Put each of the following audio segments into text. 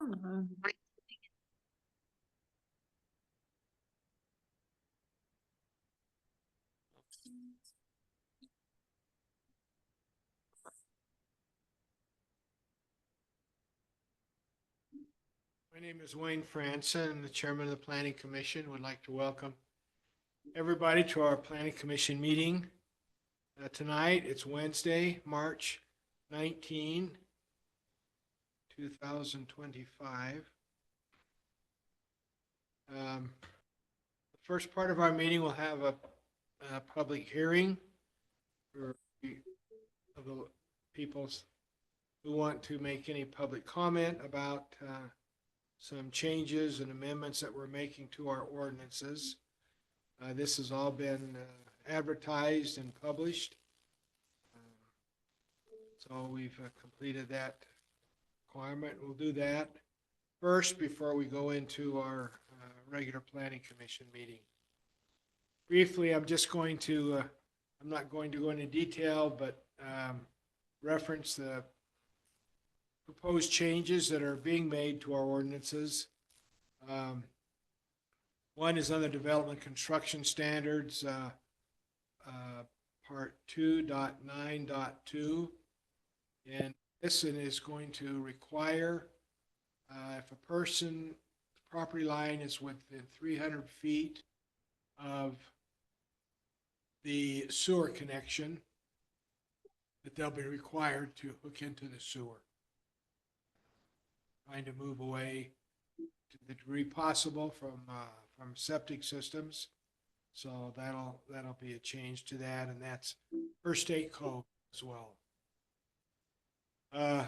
My name is Wayne Franson, the chairman of the Planning Commission. Would like to welcome everybody to our Planning Commission meeting. Tonight, it's Wednesday, March 19, 2025. The first part of our meeting will have a public hearing for the people who want to make any public comment about some changes and amendments that we're making to our ordinances. This has all been advertised and published. So we've completed that requirement. We'll do that first before we go into our regular Planning Commission meeting. Briefly, I'm not going to go into detail, but reference the proposed changes that are being made to our ordinances. One is on the development construction standards, part 2.9.2. And this one is going to require if a person's property line is within 300 feet of the sewer connection, that they'll be required to hook into the sewer. Trying to move away to the degree possible from septic systems. So that'll be a change to that, and that's per state code as well. The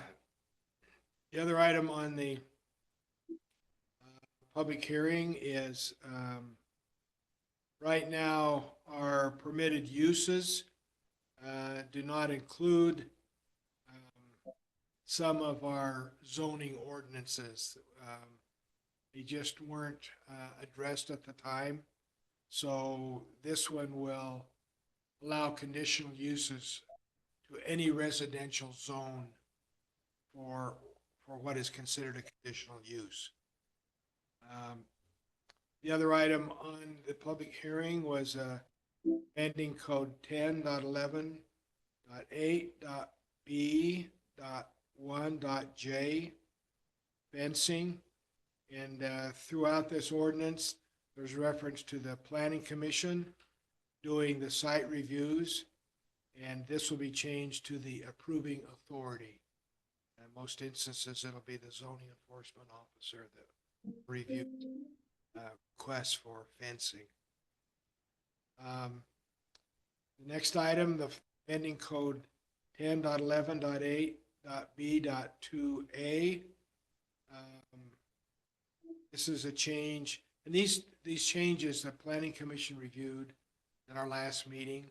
other item on the public hearing is right now our permitted uses do not include some of our zoning ordinances. They just weren't addressed at the time. So this one will allow conditional uses to any residential zone for what is considered a conditional use. The other item on the public hearing was amending code 10.11.8.b.1.j fencing. And throughout this ordinance, there's reference to the Planning Commission doing the site reviews, and this will be changed to the approving authority. In most instances, it'll be the zoning enforcement officer that reviews requests for fencing. The next item, the amending code 10.11.8.b.2a. This is a change, and these changes the Planning Commission reviewed at our last meeting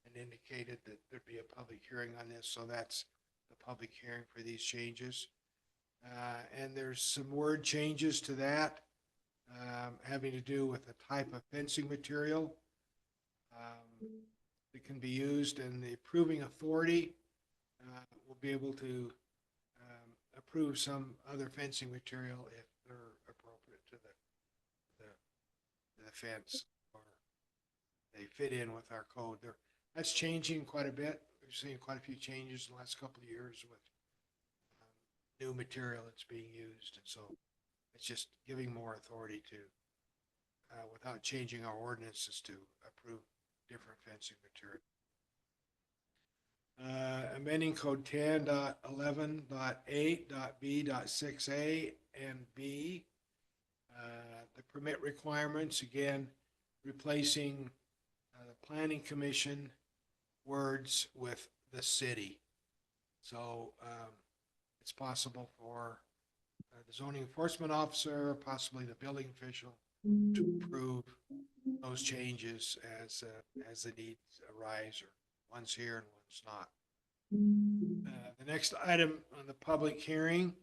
and indicated that there'd be a public hearing on this, so that's the public hearing for these changes. And there's some word changes to that having to do with the type of fencing material that can be used, and the approving authority will be able to approve some other fencing material if they're appropriate to the fence, or they fit in with our code. That's changing quite a bit. We've seen quite a few changes in the last couple of years with new material that's being used, and so it's just giving more authority to, without changing our ordinances, to approve different fencing material. Amending code 10.11.8.b.6a and b. The permit requirements, again, replacing the Planning Commission words with the city. So it's possible for the zoning enforcement officer, possibly the building official, to approve those changes as the needs arise, or one's here and one's not. The next item on the public hearing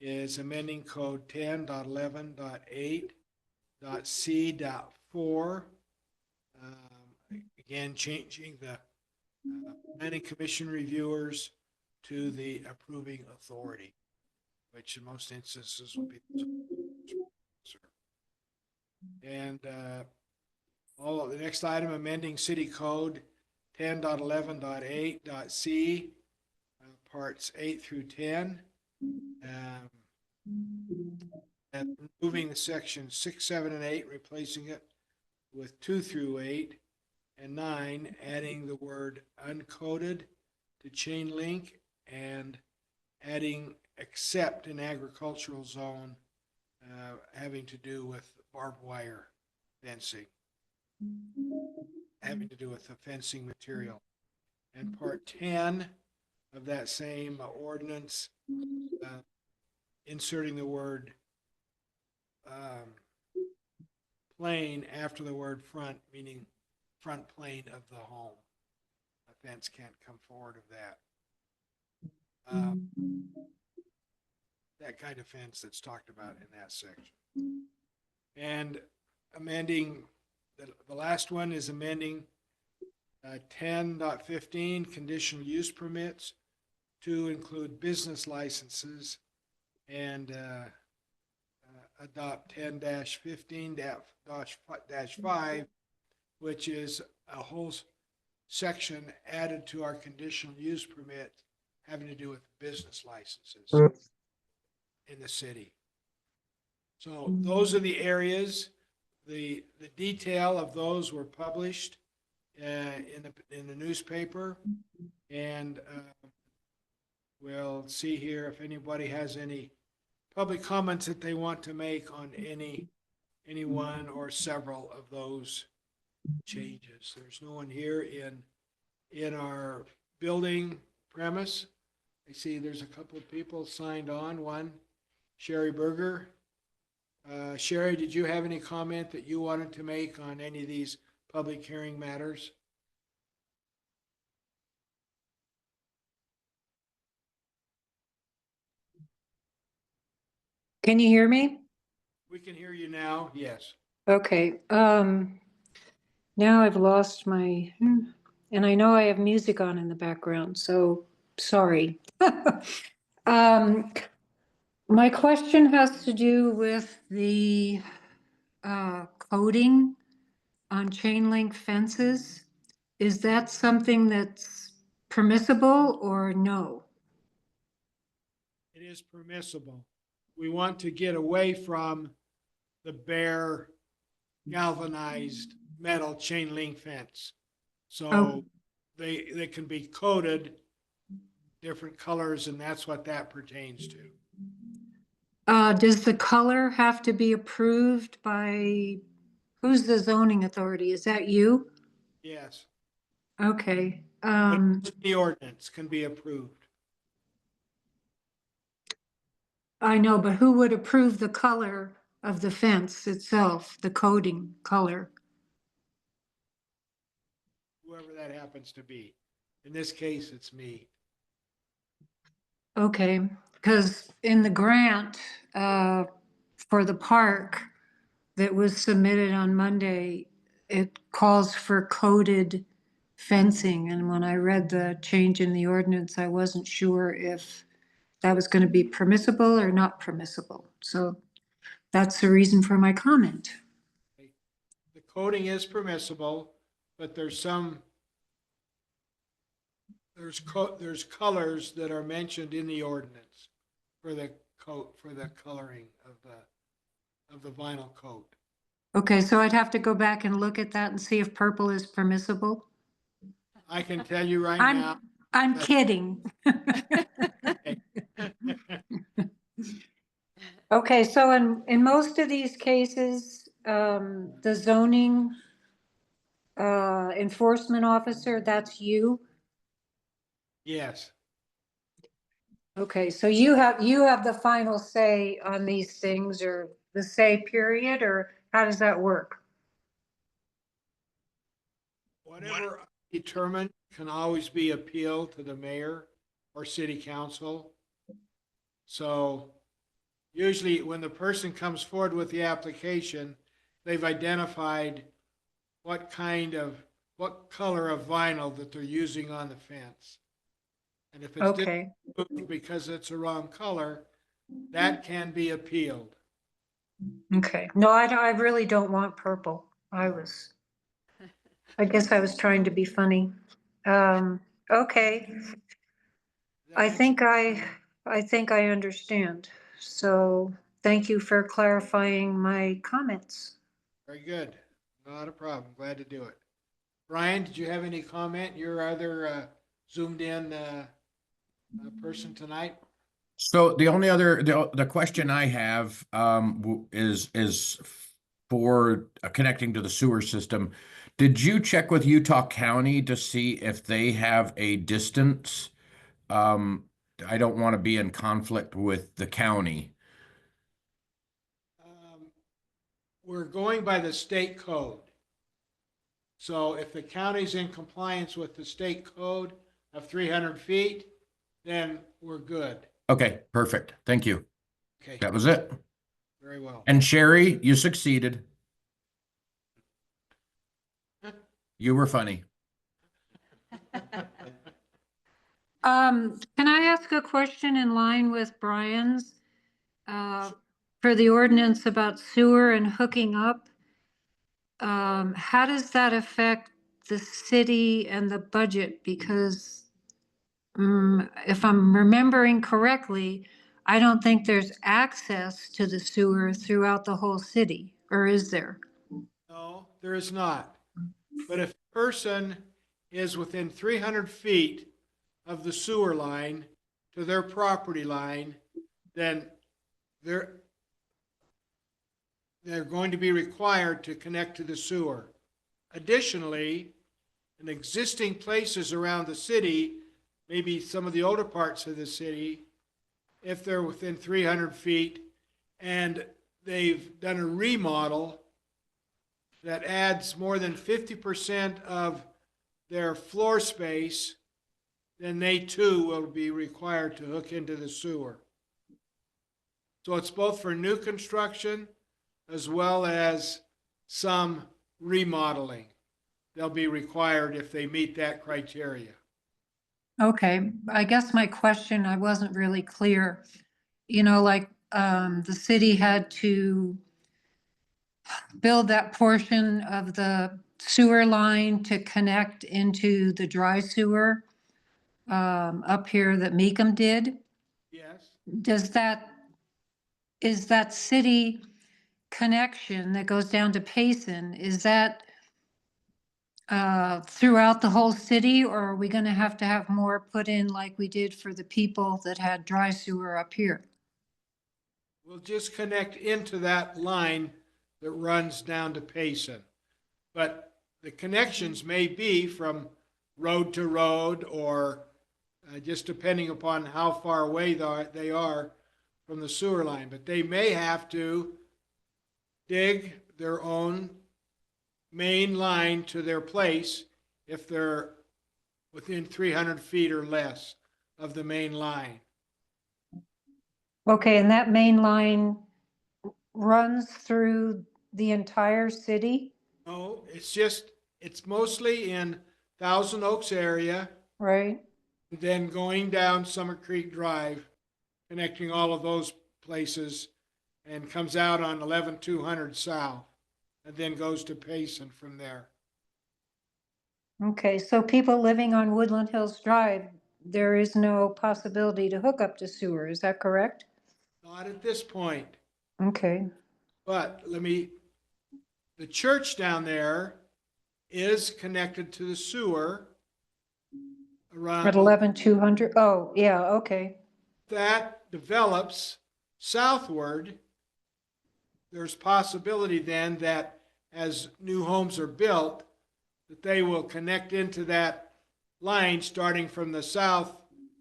is amending code 10.11.8.c.4. Again, changing the Planning Commission reviewers to the approving authority. which in most instances will be. And all the next item, amending city code 10.11.8.c, parts 8 through 10. And removing the section 6, 7, and 8, replacing it with 2 through 8, and 9, adding the word uncoded to chain link, and adding except in agricultural zone, having to do with barbed wire fencing, having to do with the fencing material. And part 10 of that same ordinance, inserting the word plane after the word front, meaning front plane of the home. A fence can't come forward of that. That kind of fence that's talked about in that section. And amending, the last one is amending 10.15 conditional use permits to include business licenses, and adopt 10-15-5, which is a whole section added to our conditional use permit having to do with business licenses in the city. So those are the areas. The detail of those were published in the newspaper, and we'll see here if anybody has any public comments that they want to make on any one or several of those changes. There's no one here in our building premise. I see there's a couple of people signed on. One, Sherry Berger. Sherry, did you have any comment that you wanted to make on any of these public hearing matters? Can you hear me? We can hear you now. Yes. Okay. Now I've lost my, and I know I have music on in the background, so sorry. My question has to do with the coding on chain link fences. Is that something that's permissible or no? It is permissible. We want to get away from the bare galvanized metal chain link fence. So Oh. they can be coated different colors, and that's what that pertains to. Does the color have to be approved by, who's the zoning authority? Is that you? Yes. Okay. But the ordinance can be approved. I know, but who would approve the color of the fence itself, the coating color? Whoever that happens to be. In this case, it's me. Okay, because in the grant for the park that was submitted on Monday, it calls for coated fencing. And when I read the change in the ordinance, I wasn't sure if that was going to be permissible or not permissible. So that's the reason for my comment. The coating is permissible, but there's colors that are mentioned in the ordinance for the coat, for the coloring of the vinyl coat. Okay, so I'd have to go back and look at that and see if purple is permissible. I can tell you right now. I'm kidding. Okay, so in most of these cases, the zoning enforcement officer, that's you? Yes. Okay, so you have the final say on these things, or the say period, or how does that work? Whatever determined can always be appealed to the mayor or city council. So usually when the person comes forward with the application, they've identified what color of vinyl that they're using on the fence. And if it's Okay, different because it's a wrong color, that can be appealed. Okay, no, I really don't want purple. I guess I was trying to be funny. Okay, Does that I answer- think I think I understand. So thank you for clarifying my comments. Very good. Not a problem. Glad to do it. Brian, did you have any comment? Your other zoomed in person tonight? So the only other the question I have is for connecting to the sewer system. Did you check with Utah County to see if they have a distance? I don't want to be in conflict with the county. We're going by the state code. So if the county's in compliance with the state code of 300 feet, then we're good. Okay, perfect. Thank you. Okay, That was it. very well. And Sherry, you succeeded. You were funny. Can I ask a question in line with Brian's? For the ordinance about sewer and hooking up? How does that affect the city and the budget? Because if I'm remembering correctly, I don't think there's access to the sewer throughout the whole city, or is there? No, there is not. But if a person is within 300 feet of the sewer line to their property line, then they're going to be required to connect to the sewer. Additionally, in existing places around the city, maybe some of the older parts of the city, if they're within 300 feet and they've done a remodel that adds more than 50% of their floor space, then they too will be required to hook into the sewer. So it's both for new construction as well as some remodeling. They'll be required if they meet that criteria. Okay, I guess my question, I wasn't really clear. You know, like, the city had to build that portion of the sewer line to connect into the dry sewer, up here that Meekum did. Yes? Is that city connection that goes down to Payson, is that throughout the whole city, or are we gonna have to have more put in like we did for the people that had dry sewer up here? We'll just connect into that line that runs down to Payson. But the connections may be from road to road or just depending upon how far away they are from the sewer line. But they may have to dig their own main line to their place if they're within 300 feet or less of the main line. Okay, and that main line runs through the entire city, No, it's mostly in Thousand Oaks area, right? then going down Summer Creek Drive, connecting all of those places, and comes out on 11200 South, and then goes to Payson from there. Okay, so people living on Woodland Hills Drive, there is no possibility to hook up to sewer, is that correct? Not at this point, Okay, but the church down there is connected to the sewer around. at 11200. Oh, yeah, okay. That develops southward, there's possibility then that as new homes are built, that they will connect into that line starting from the south,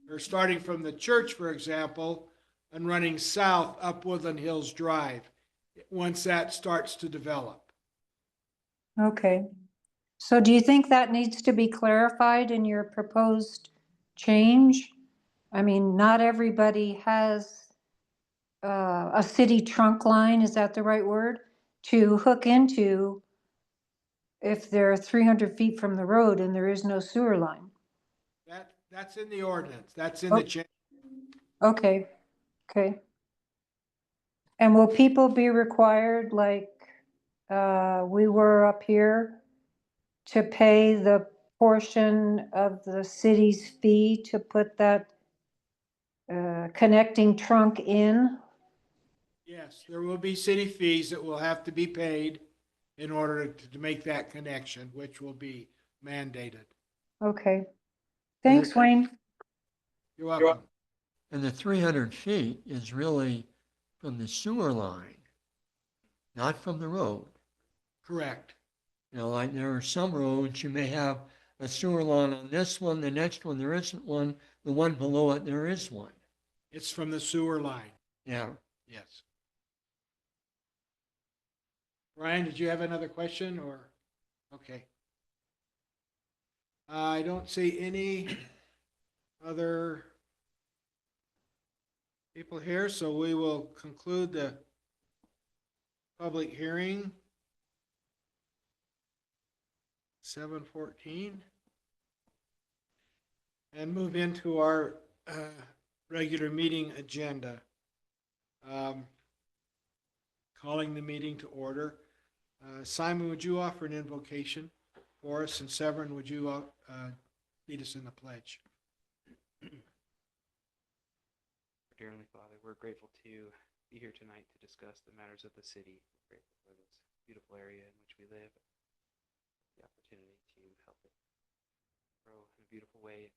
or starting from the church, for example, and running south up Woodland Hills Drive, once that starts to develop. Okay. So do you think that needs to be clarified in your proposed change? I mean, not everybody has a city trunk line, is that the right word? To hook into if they're 300 feet from the road and there is no sewer line. That's in the ordinance, that's in the change. Okay, okay. And will people be required, like, we were up here, to pay the portion of the city's fee to put that connecting trunk in? Yes, there will be city fees that will have to be paid in order to make that connection, which will be mandated. Okay. Thanks, Wayne. You're welcome. And the 300 feet is really from the sewer line, not from the road. Correct. You know, like there are some roads, you may have a sewer line on this one, the next one, there isn't one, the one below it, there is one. It's from the sewer line. Yeah. Yes. Ryan, did you have another question or? Okay. I don't see any other people here, so we will conclude the public hearing. 7:14. And move into our regular meeting agenda. Calling the meeting to order. Simon, would you offer an invocation for us? And Severin, would you lead us in the pledge? Dear Heavenly Father, we're grateful to be here tonight to discuss the matters of the city. We're grateful for this beautiful area in which we live, the opportunity to help it grow in a beautiful way.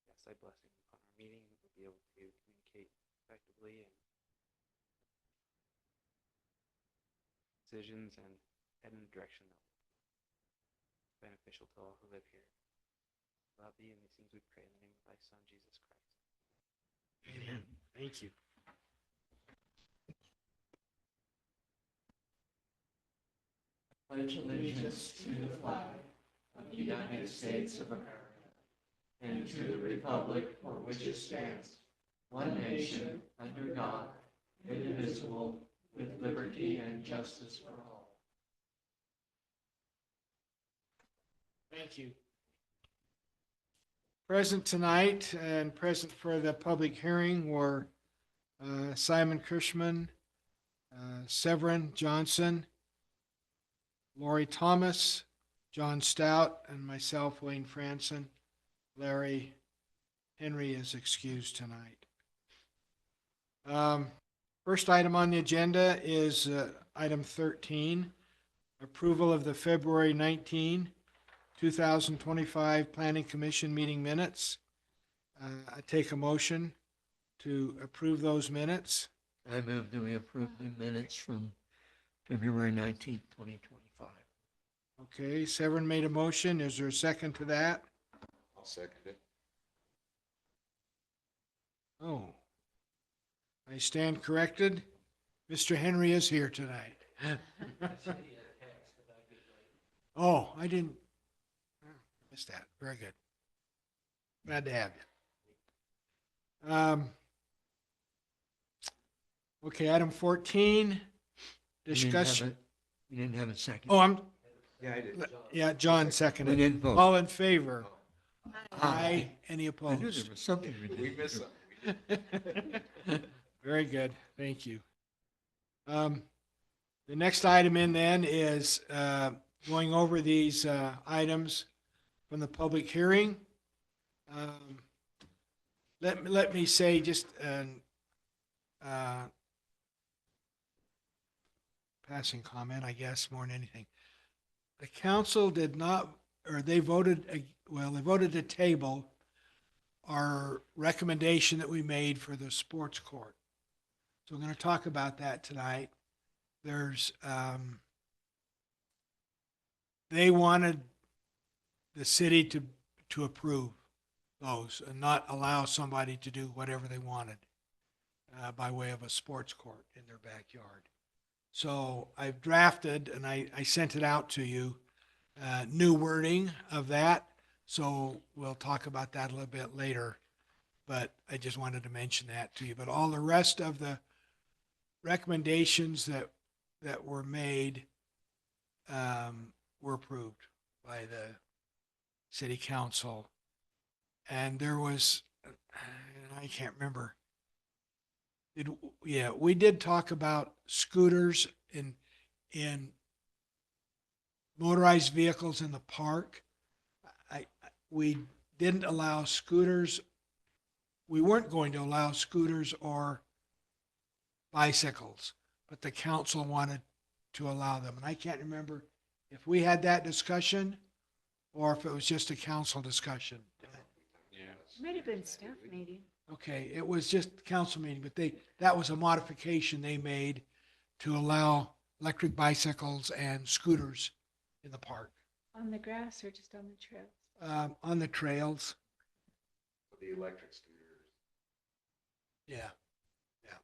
Yes, thy blessing upon our meeting, we'll be able to communicate effectively and decisions and head in a direction that will be beneficial to all who live here. Love thee, and these things we pray in the name of thy Son, Jesus Christ. Amen. Thank you. Pledge allegiance to the flag of the United States of America and to the republic for which it stands, one nation, under God, indivisible, with liberty and justice for all. Thank you. Present tonight and present for the public hearing were Simon Kirschman, Severin Johnson, Lori Thomas, John Stout, and myself, Wayne Franson. Larry Henry is excused tonight. First item on the agenda is item 13, approval of the February 19, 2025 Planning Commission meeting minutes. I take a motion to approve those minutes. I move that we approve the minutes from February 19th, 2025. Okay, Severin made a motion. Is there a second to that? I'll second it. Oh, I stand corrected. Mr. Henry is here tonight. Oh, I didn't. Missed that. Very good. Glad to have you. Okay, item 14, discussion. We didn't have a second. Oh, Yeah, I did. yeah, John We seconded. didn't vote. All in favor? Aye. Any I knew opposed? there was something we did. We missed something. Very good. Thank you. The next item in then is going over these items from the public hearing. Let me say just passing comment, I guess, more than anything. The council did not, or they voted, well, they voted to table our recommendation that we made for the sports court. So we're going to talk about that tonight. There's, they wanted the city to approve those and not allow somebody to do whatever they wanted by way of a sports court in their backyard. So I've drafted, and I sent it out to you, new wording of that. So we'll talk about that a little bit later. But I just wanted to mention that to you. But all the rest of the recommendations that were made were approved by the city council. And there was, I can't remember, Yeah, we did talk about scooters in motorized vehicles in the park. We didn't allow scooters. We weren't going to allow scooters or bicycles, but the council wanted to allow them. And I can't remember if we had that discussion or if it was just a council discussion. Might have been staff meeting. Okay, it was just council meeting, but that was a modification they made to allow electric bicycles and scooters in the park, On the grass or just on the trail? on the trails. The electric scooters. Yeah, yeah.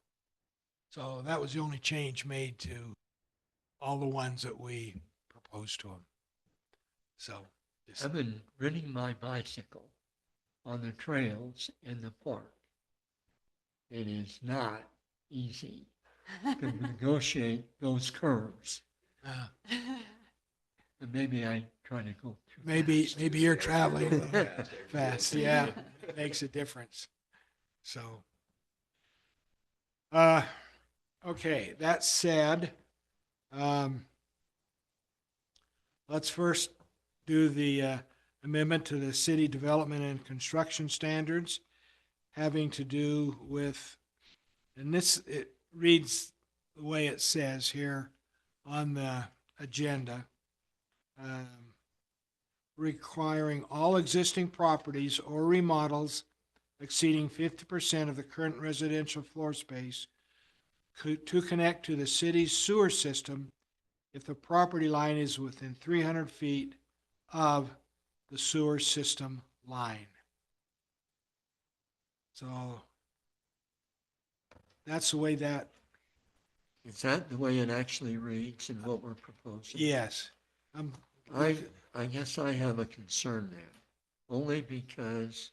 So that was the only change made to all the ones that we proposed to them. So, just- I've been riding my bicycle on the trails in the park. It is not easy to negotiate those curves. uh, And maybe I try to go too maybe you're traveling a little bit Fast. fast. Yeah, it makes a difference. So, okay, that said, let's first do the amendment to the city development and construction standards having to do with, and this, it reads the way it says here on the agenda, requiring all existing properties or remodels exceeding 50% of the current residential floor space to connect to the city's sewer system if the property line is within 300 feet of the sewer system line. So that's the way that, Is that the way it actually reads in what we're proposing? yes. I guess I have a concern there, only because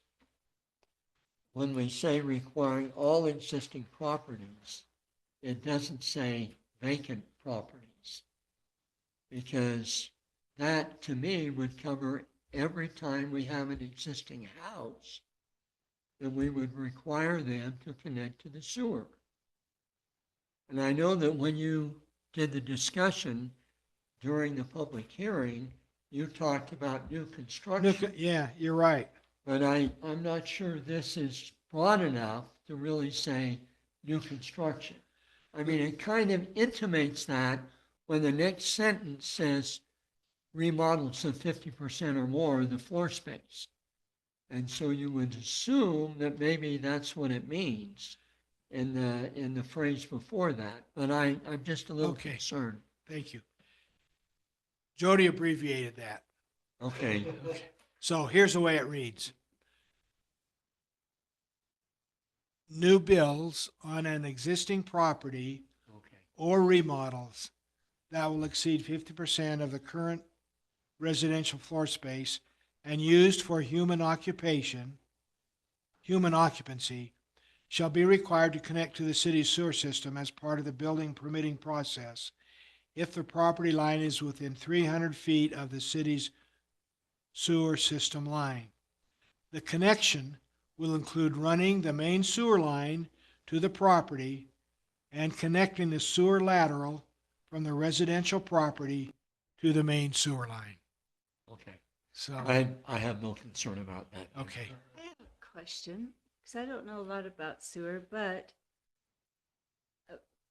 when we say requiring all existing properties, it doesn't say vacant properties. Because that, to me, would cover every time we have an existing house, that we would require them to connect to the sewer. And I know that when you did the discussion during the public hearing, you talked about new construction, Yeah, you're right. but I'm not sure this is broad enough to really say new construction. I mean, it kind of intimates that when the next sentence says remodels of 50% or more of the floor space. And so you would assume that maybe that's what it means in the phrase before that. But I'm just a little Okay. concerned. Thank you. Jody abbreviated that. Okay. So here's the way it reads. New builds on an existing property Okay. or remodels that will exceed 50% of the current residential floor space and used for human occupancy shall be required to connect to the city's sewer system as part of the building permitting process if the property line is within 300 feet of the city's sewer system line. The connection will include running the main sewer line to the property and connecting the sewer lateral from the residential property to the main sewer line. Okay. So, I have no concern about that. okay. I have a question, because I don't know a lot about sewer, but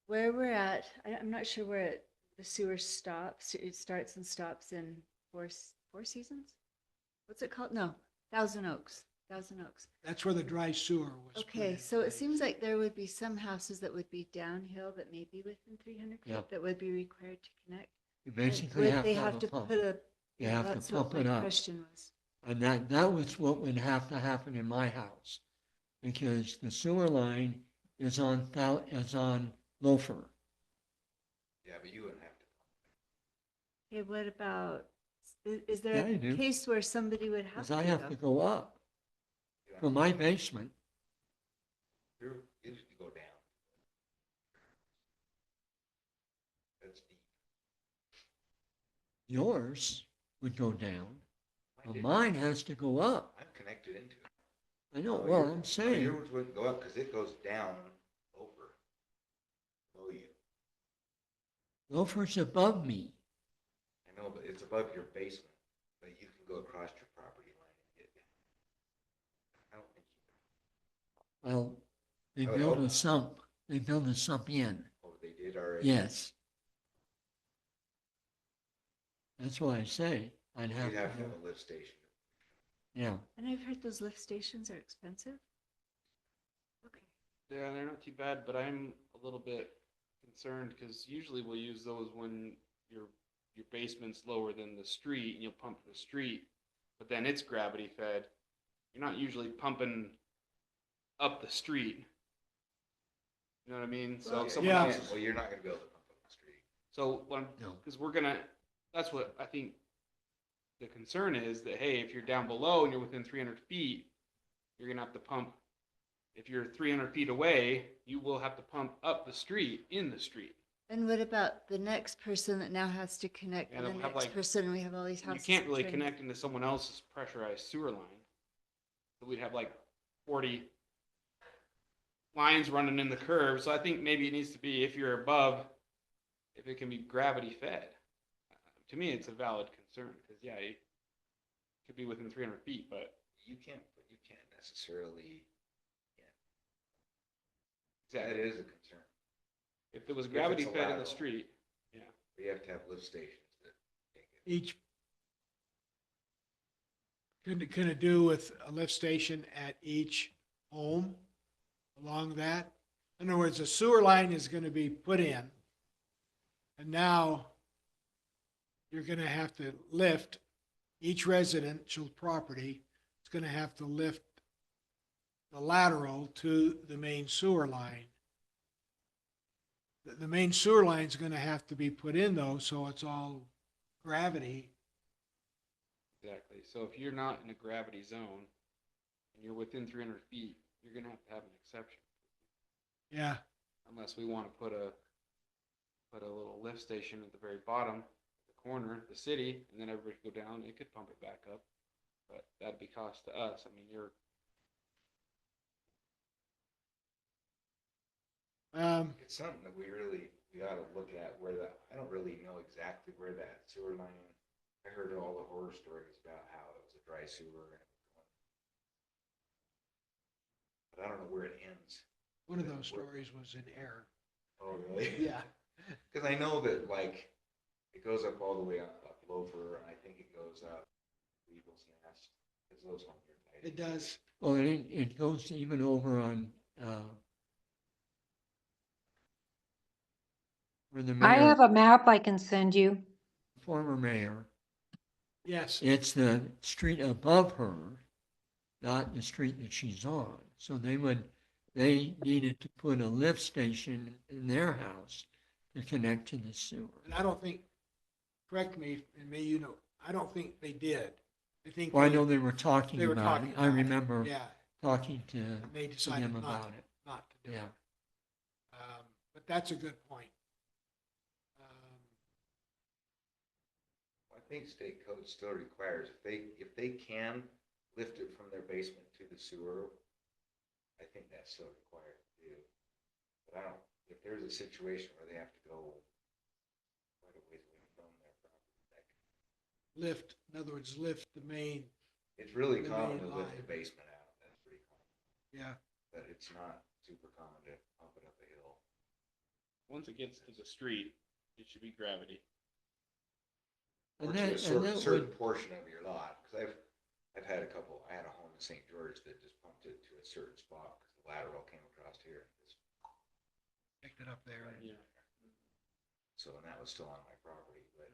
where we're at, I'm not sure where the sewer stops. It starts and stops in Four Seasons? What's it called? No, Thousand Oaks. Thousand Oaks. That's where the dry sewer was. put Okay, in so it place. seems like there would be some houses that would be downhill that may be within 300 feet Yep. that would be required to connect. You And basically would have they to have a to pump. put a? You have to That's what pump it my up. question was. And that was what would have to happen in my house, because the sewer line is on Loafer. Yeah, but you wouldn't have to. Okay, what about, is Yeah, there you a do. case where somebody would have Because to I have to go? go up from my basement. You used to go down. That's deep. Yours would go down, but didn't. mine has to go up. I'm connected into it. I know, Oh, well, your- I'm saying, Yours wouldn't go up because it goes down over. below you. Gopher's above me. I know, but it's above your basement, but you can go across your property line and get down. I don't think you Well, they I would built hope a not. sump, they built a sump in. can. Oh, they did already? Yes. That's why I say I'd have You'd to have to go, have a lift station. yeah. And I've heard those lift stations are expensive. Okay. Yeah, they're not too bad, but I'm a little bit concerned because usually we'll use those when your basement's lower than the street and you'll pump the street, but then it's gravity fed. You're not usually pumping up the street. You know what I mean? So Well, someone yeah. else is, Well, you're not gonna be able to pump up the street. so when, No. because that's what I think the concern is, that, hey, if you're down below and you're within 300 feet, you're gonna have to pump. If you're 300 feet away, you will have to pump up the street, in the street. And what about the next person that now has to connect Yeah, and the they'll have, next like- person, and we have all these You houses. can't really turning- connect into someone else's pressurized sewer line. So we'd have like 40 lines running in the curb. So I think maybe it needs to be, if you're above, if it can be gravity fed. To me, it's a valid concern because, yeah, it could be within 300 feet, but You can't necessarily, exactly. that is a concern. If it was If gravity it's fed in the allowed. street, You have to have lift stations that take it. Each, can it do with a lift station at each home along that? In other words, a sewer line is gonna be put in. And now you're gonna have to lift, each residential property is gonna have to lift the lateral to the main sewer line. The main sewer line's gonna have to be put in though, so it's all gravity. exactly. So if you're not in a gravity zone and you're within 300 feet, you're going to have an exception. Yeah, Unless we want to put a little lift station at the very bottom, the corner, the city, and then everybody could go down, it could pump it back up. But that'd be cost to us. I mean, It's something that we ought to look at where that, I don't really know exactly where that sewer line. I heard all the horror stories about how it was a dry sewer. But I don't know where it ends. one of those stories was in error. Oh, really? Yeah. Cause I know that like, it goes up all the way up Loafer, and I think it goes up Eagle's Nest, cause those ones are tight. It does. Well, it goes even over on, where the I mayor, have a map I can send you. former mayor, Yes. it's the street above her, not the street that she's on. So they needed to put a lift station in their house to connect to the sewer. And I don't think, correct me, and maybe you know, I don't think they did. I think. Well, I know they were talking They were about talking it. I about it. remember Yeah, talking to and they decided them not, about it. not to do Yeah. it. But that's a good point. I think state code still requires, if they can lift it from their basement to the sewer, I think that's still required to do. But I don't, if there's a situation where they have to go quite a ways away from their property, Lift, in other words, lift the main, it's really The common main to lift the line. basement out, that's pretty common, yeah. but it's not super common to pump it up a hill. once it gets to the street, it should be gravity. Or And to a that, and certain, that certain would, portion of your lot, cause I've had a couple, I had a home in St. George that just pumped it to a certain spot, cause the lateral came across here, and just Picked it up there. Yeah. so, and that was still on my property, but.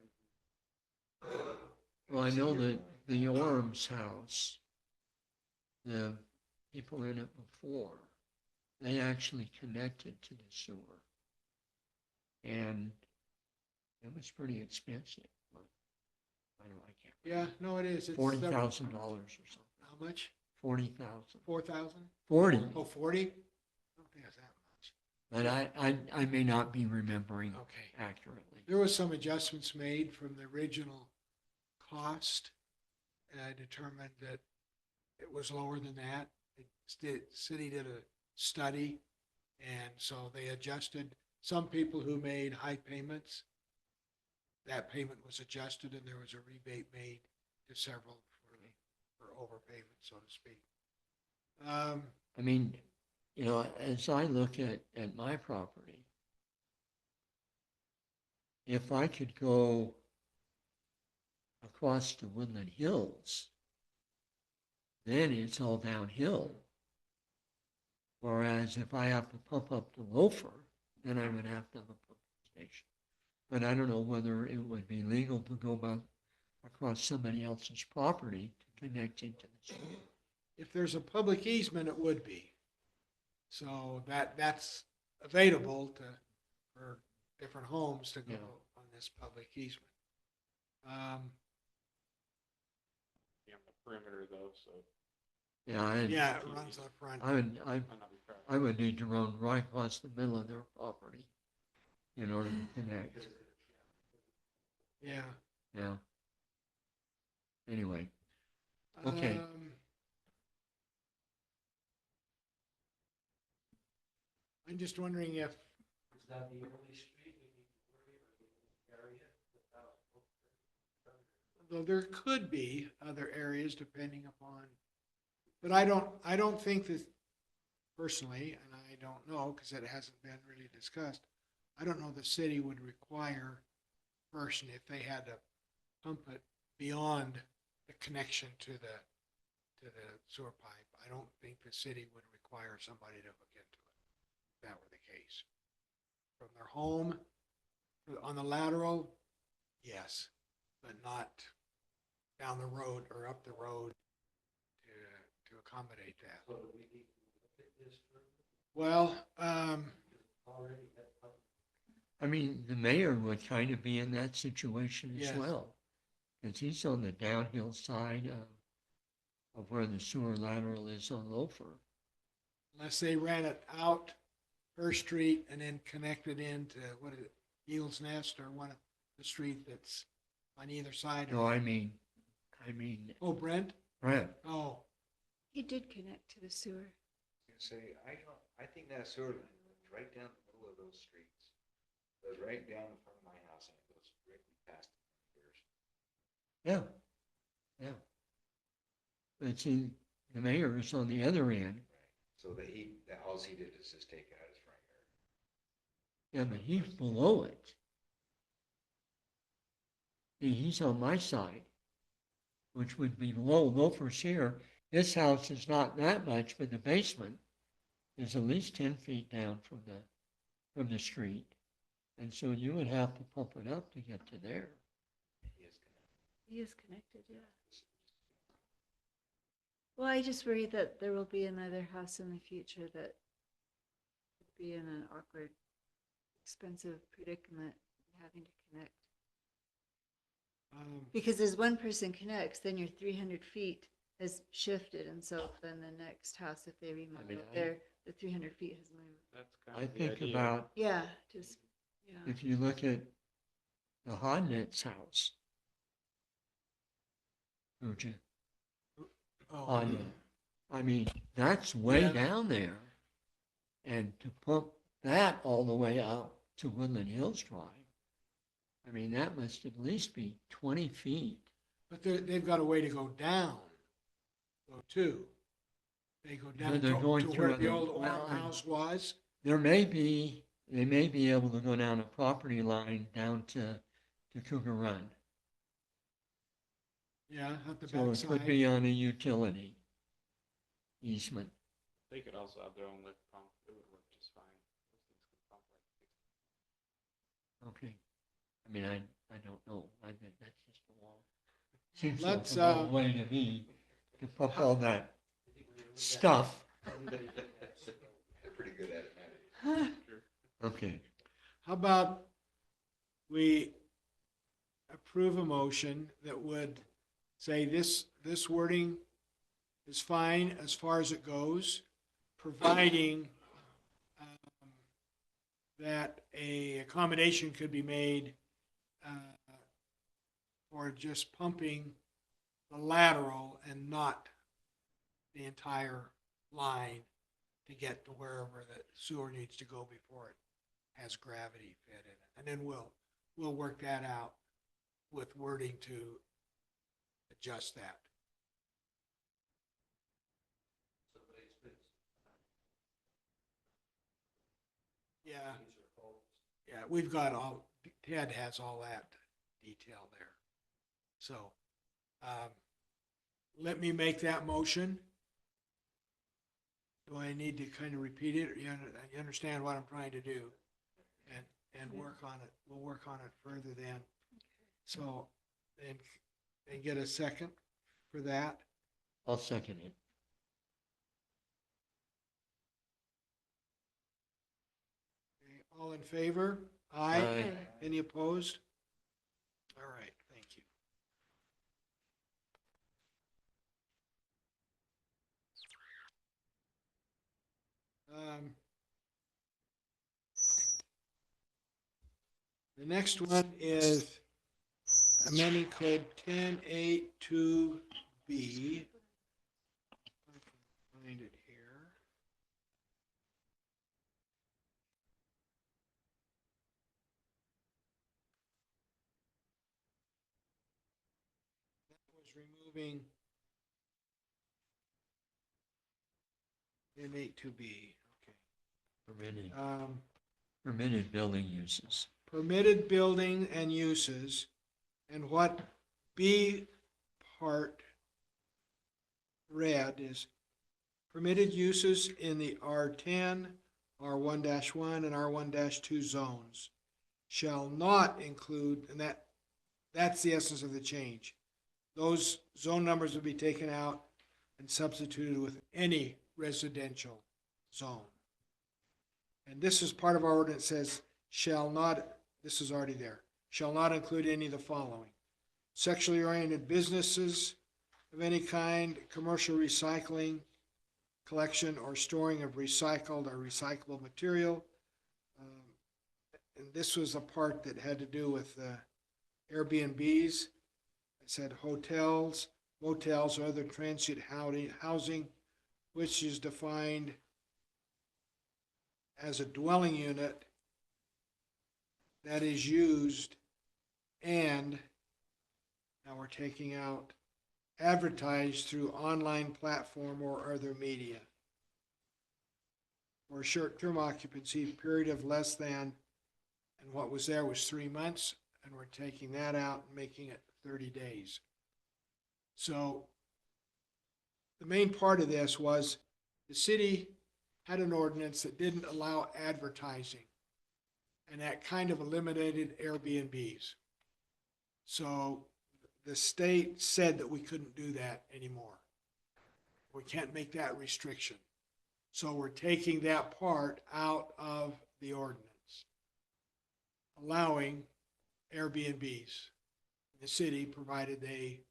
well, I know that the Orms house, the people in it before, they actually connected to the sewer. And it was pretty expensive. But I don't, I can't, Yeah, no, it is. It's $40,000 several- or something. How much? 40,000. 4,000? 40. Oh, 40? I don't think it's that much. But I may not be remembering Okay. accurately. There was some adjustments made from the original cost. And I determined that it was lower than that. The city did a study, and so they adjusted some people who made high payments, that payment was adjusted and there was a rebate made to several for overpayment, so to speak. I mean, you know, as I look at my property, if I could go across the Woodland Hills, then it's all downhill. Whereas if I have to pump up the Loafer, then I would have to have a pumping station. But I don't know whether it would be legal to go back across somebody else's property to connect into the sewer. If there's a public easement, it would be. So that's available for different homes to go Yeah. on this public easement. Be on the perimeter though, so Yeah, Yeah, it runs up front. I would, might not be practical. I would need to run right across the middle of their property in order to connect. Yeah. Yeah. Anyway, Okay. I'm just wondering if, Is that the only street we need to worry or the area without? though there could be other areas depending upon, but I don't think that personally, and I don't know because it hasn't been really discussed. I don't know the city would require a person if they had to pump it beyond the connection to the sewer pipe. I don't think the city would require somebody to hook into it, if that were the case. From their home, on the lateral, yes, but not down the road or up the road to accommodate that. So do we need to look at this further? Well, Already had public. I mean, the mayor would kind of be in that situation as Yes. well. Because he's on the downhill side of where the sewer lateral is on Loafer. unless they ran it out First Street and then connected into, what is it, Eagles Nest or one of the street that's on either side. No, I mean, Oh, Brent? Brent, Oh, He did connect to the sewer. Say, I think that sewer line runs right down the middle of those streets. Goes right down in front of my house and it goes directly past yours. yeah, yeah. But see, the mayor is on the other end. So that all he did is just take it out of his front yard. Yeah, but he's below it. He's on my side, which would be below Loafer's here. This house is not that much, but the basement is at least 10 feet down from the street. And so you would have to pump it up to get to there. He is connected. He is connected, yeah. Well, I just worry that there will be another house in the future that would be in an awkward, expensive predicament having to connect. Because as one person connects, then your 300 feet has shifted, and so then the next house, if they remove mean, it, the 300 feet has moved. That's kind I of the think idea. about Yeah, just, yeah. if you look at the Hodnett's house. Don't you? oh, On, I mean, that's way Yeah. down there. And to pump that all the way out to Woodland Hills Drive, I mean, that must at least be 20 feet. but they've got a way to go down, though, too. They go down they're to going to through where the the- old well, Orem house was. They may be able to go down a property line down to Cougar Run. Yeah, at the So it could backside. be on a utility easement. They could also have their own lift pump. It would work just fine. Those things can pump like 60. Okay. I mean, I don't know. I think that's just a long. Seems like Let's, a long way to me to pump all that stuff. They're pretty good at it, man. Okay. How about we approve a motion that would say this wording is fine as far as it goes, providing that a accommodation could be made for just pumping the lateral and not the entire line to get to wherever the sewer needs to go before it has gravity fed in it. And then we'll work that out with wording to adjust that. Yeah. Yeah, we've got all, Ted has all that detail there. So, let me make that motion. Do I need to kind of repeat it? Or you understand what I'm trying to do? And work on it. We'll work on it further then. So, and get a second for that. I'll second it. Okay, all in favor? Aye. Aye. Any opposed? All right, thank you. The next one is amending code 1082B. I can find it here. That was removing 1082B. Permitted, Okay. permitted building uses. Permitted building and uses, and what B part read is permitted uses in the R10, R1-1, and R1-2 zones shall not include, and that's the essence of the change. Those zone numbers will be taken out and substituted with any residential zone. And this is part of our ordinance says shall not, this is already there, shall not include any of the following. Sexually oriented businesses of any kind, commercial recycling, collection or storing of recycled or recyclable material. And this was a part that had to do with Airbnbs. It said hotels, motels, or other transient housing, which is defined as a dwelling unit that is used, and now we're taking out advertised through online platform or other media. For short-term occupancy, period of less than, and what was there was 3 months, and we're taking that out and making it 30 days. So the main part of this was the city had an ordinance that didn't allow advertising, and that kind of eliminated Airbnbs. So the state said that we couldn't do that anymore. We can't make that restriction. So we're taking that part out of the ordinance, allowing Airbnbs in the city, provided they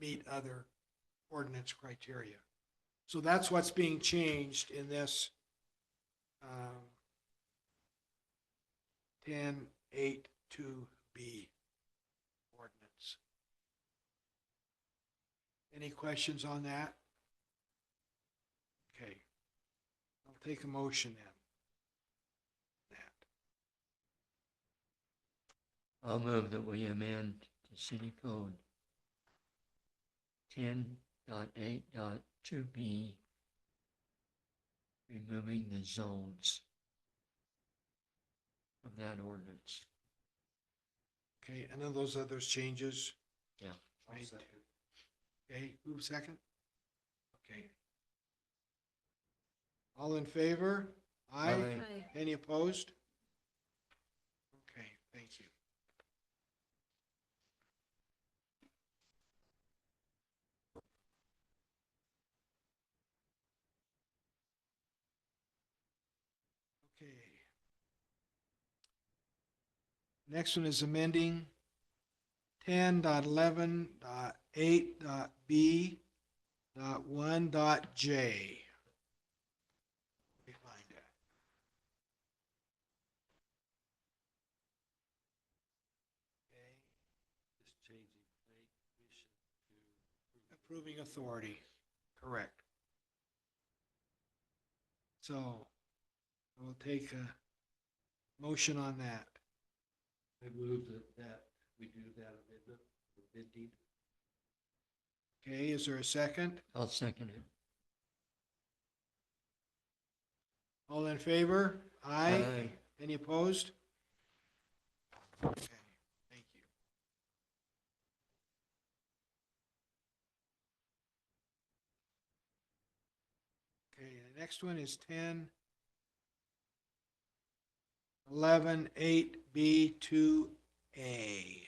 meet other ordinance criteria. So that's what's being changed in this 1082B ordinance. Any questions on that? Okay. I'll take a motion then. That. I'll move that we amend the city code 10.8.2B, removing the zones from that ordinance. Okay, and then those other changes? Yeah. Made. Okay, move second? Okay. All in favor? Aye. Aye. Any opposed? Okay, thank you. Okay. Next one is amending 10.11.8.B.1.J. Let me find it. Okay. Approving authority, correct. So we'll take a Motion on that. I move that we do that amendment, the bid deed. Okay, is there a second? I'll second it. All in favor? Aye. Aye. Any opposed? Okay, thank you. Okay, the next one is 10-11-8B2A.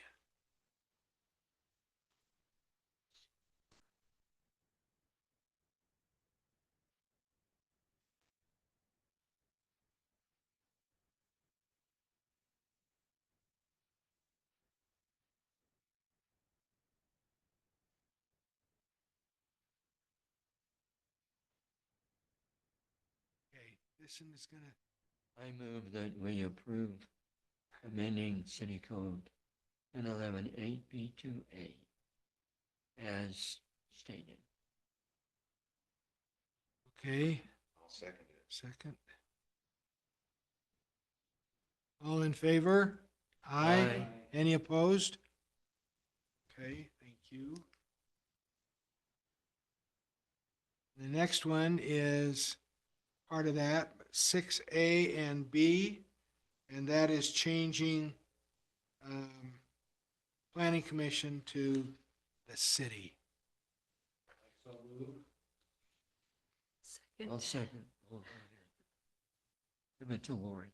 Okay, this one is gonna, I move that we approve amending City Code 1011-8B2A as stated. okay, I'll second it. second. All in favor? Aye. Any opposed? Okay, thank you. The next one is part of that, 6A and B, and that is changing planning commission to the city. So move. Second. I'll second. Give it to Lori.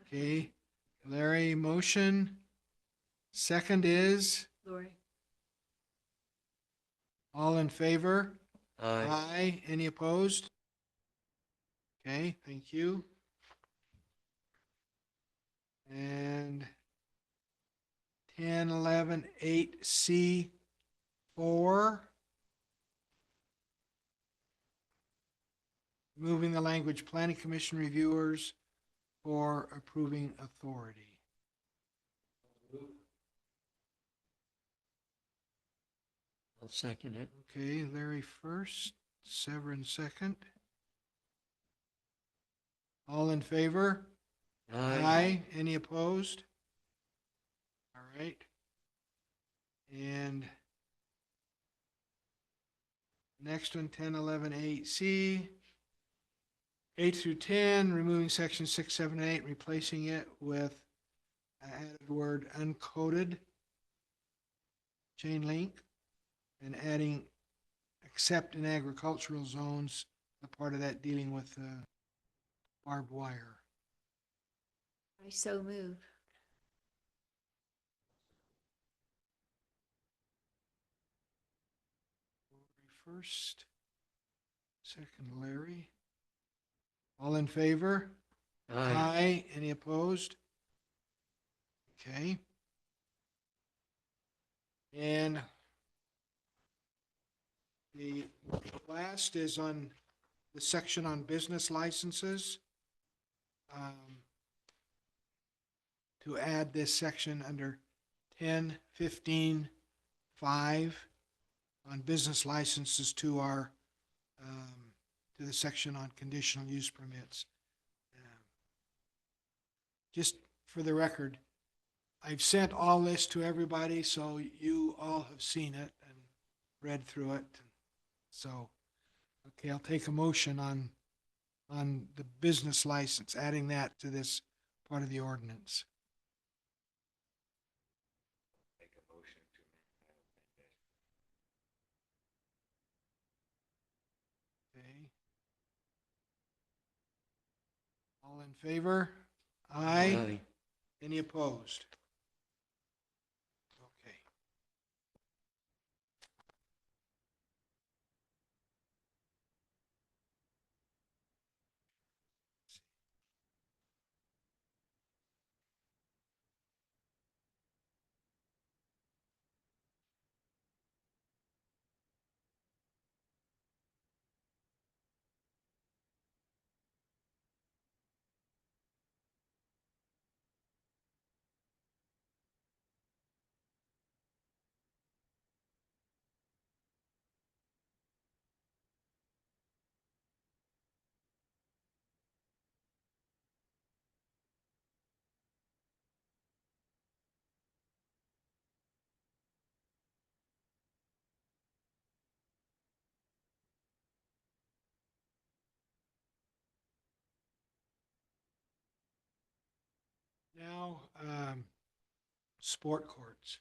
Okay, Larry, motion. Second is, Lori? all in favor? Aye. Aye. Any opposed? Okay, thank you. And 10-11-8C4. Moving the language planning commission reviewers for approving authority. I'll second it. Okay, Larry first, Severin second. All in favor? Aye. Any opposed? All right. And next one, 10-11-8C. 8 through 10, removing section 6, 7, and 8, replacing it with added word uncoded chain link, and adding except in agricultural zones, the part of that dealing with barbed wire. I so move. First, second, Larry. All in favor? Aye. Any opposed? Okay. And the last is on the section on business licenses. To add this section under 10-15-5 on business licenses to our to the section on conditional use permits. Just for the record, I've sent all this to everybody, so you all have seen it and read through it. So, okay, I'll take a motion on the business license, adding that to this part of the ordinance. Make a motion to amend Okay. All in favor? Aye. Any opposed? Okay. now, sport courts.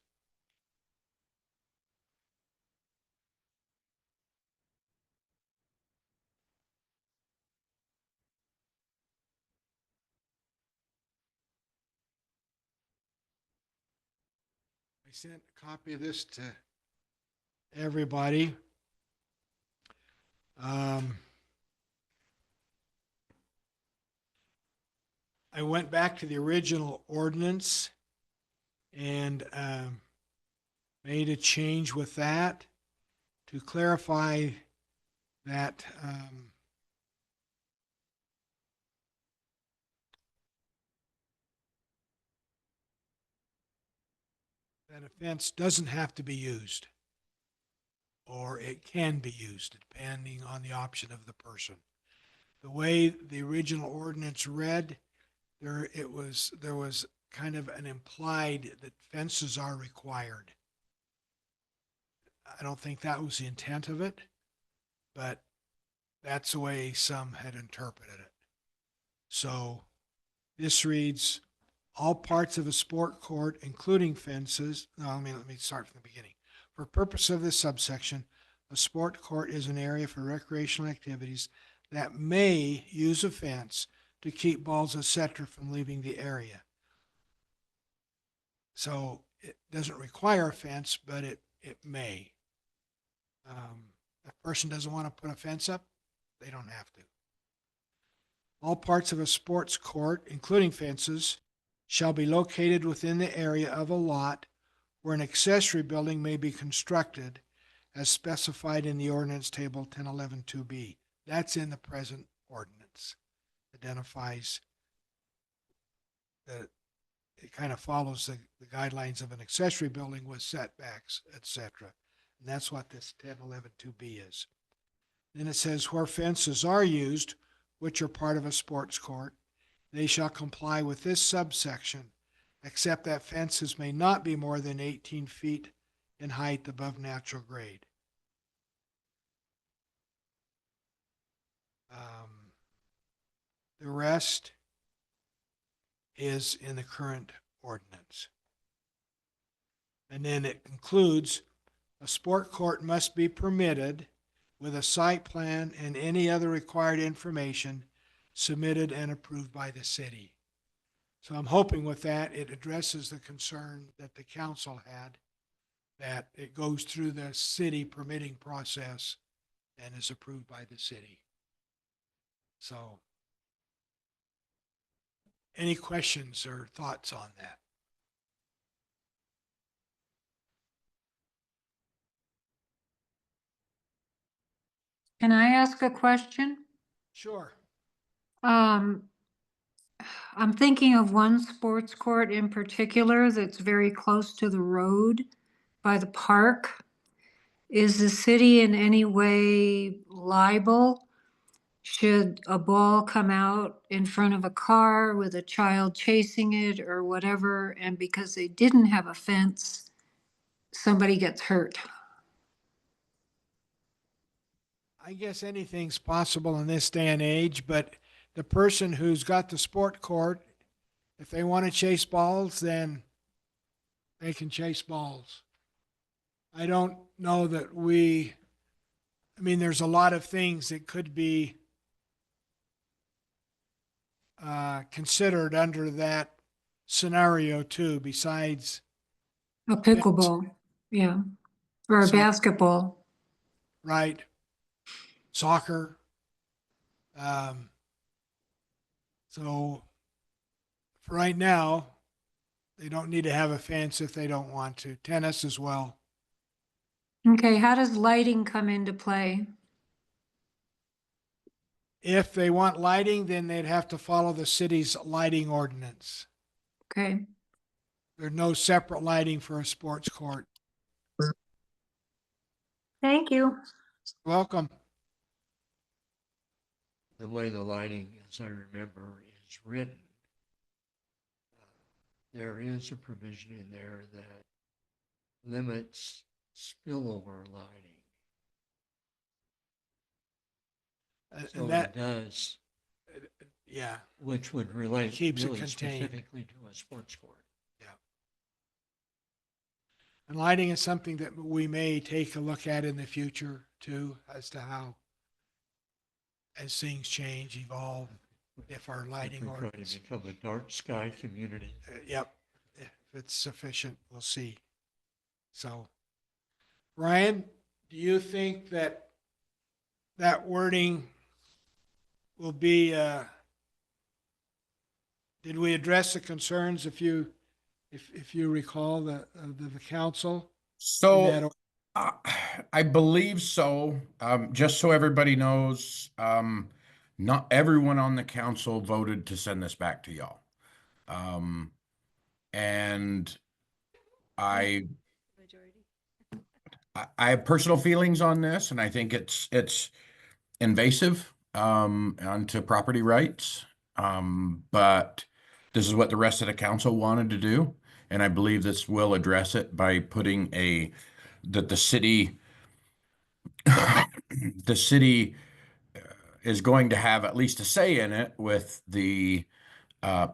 I sent a copy of this to everybody. I went back to the original ordinance and made a change with that to clarify that that a fence doesn't have to be used, or it can be used depending on the option of the person. The way the original ordinance read, there was kind of an implied that fences are required. I don't think that was the intent of it, but that's the way some had interpreted it. So this reads, all parts of a sport court, including fences. No, let me start from the beginning. For purpose of this subsection, a sport court is an area for recreational activities that may use a fence to keep balls, etc., from leaving the area. So it doesn't require a fence, but it may. If a person doesn't want to put a fence up, they don't have to. All parts of a sports court, including fences, shall be located within the area of a lot where an accessory building may be constructed as specified in the ordinance table 1011-2B. That's in the present ordinance. Identifies that it kind of follows the guidelines of an accessory building with setbacks, etc. And that's what this 1011-2B is. Then it says where fences are used, which are part of a sports court, they shall comply with this subsection, except that fences may not be more than 18 feet in height above natural grade. The rest is in the current ordinance. And then it concludes, a sport court must be permitted with a site plan and any other required information submitted and approved by the city. So I'm hoping with that, it addresses the concern that the council had, that it goes through the city permitting process and is approved by the city. So, any questions or thoughts on that? Can I ask a question? Sure. I'm thinking of one sports court in particular that's very close to the road by the park. Is the city in any way liable should a ball come out in front of a car with a child chasing it or whatever, and because they didn't have a fence, somebody gets hurt? I guess anything's possible in this day and age, but the person who's got the sport court, if they want to chase balls, then they can chase balls. I don't know that there's a lot of things that could be considered under that scenario too, besides A pickleball, yeah, or a So- basketball. right, soccer. So for right now, they don't need to have a fence if they don't want to. Tennis as well. Okay, how does lighting come into play? If they want lighting, then they'd have to follow the city's lighting ordinance. Okay, There's no separate lighting for a sports court. thank you. Welcome. The way the lighting, as I remember, is written, there is a provision in there that limits spillover lighting. So And that, it does. Yeah, which would relate Keeps it really contained. specifically to a sports court. and lighting is something that we may take a look at in the future too, as to how, as things change, evolve, if our If lighting we're trying ordinance, to become a dark sky community. yep, if it's sufficient, we'll see. So, Ryan, do you think that that wording will be, did we address the concerns if you recall the council? in that So uh, I believe so. Just so everybody knows, not everyone on the council voted to send this back to y'all. And I Majority. I have personal feelings on this, and I think it's invasive onto property rights. But this is what the rest of the council wanted to do, and I believe this will address it by putting that the city the city is going to have at least a say in it with the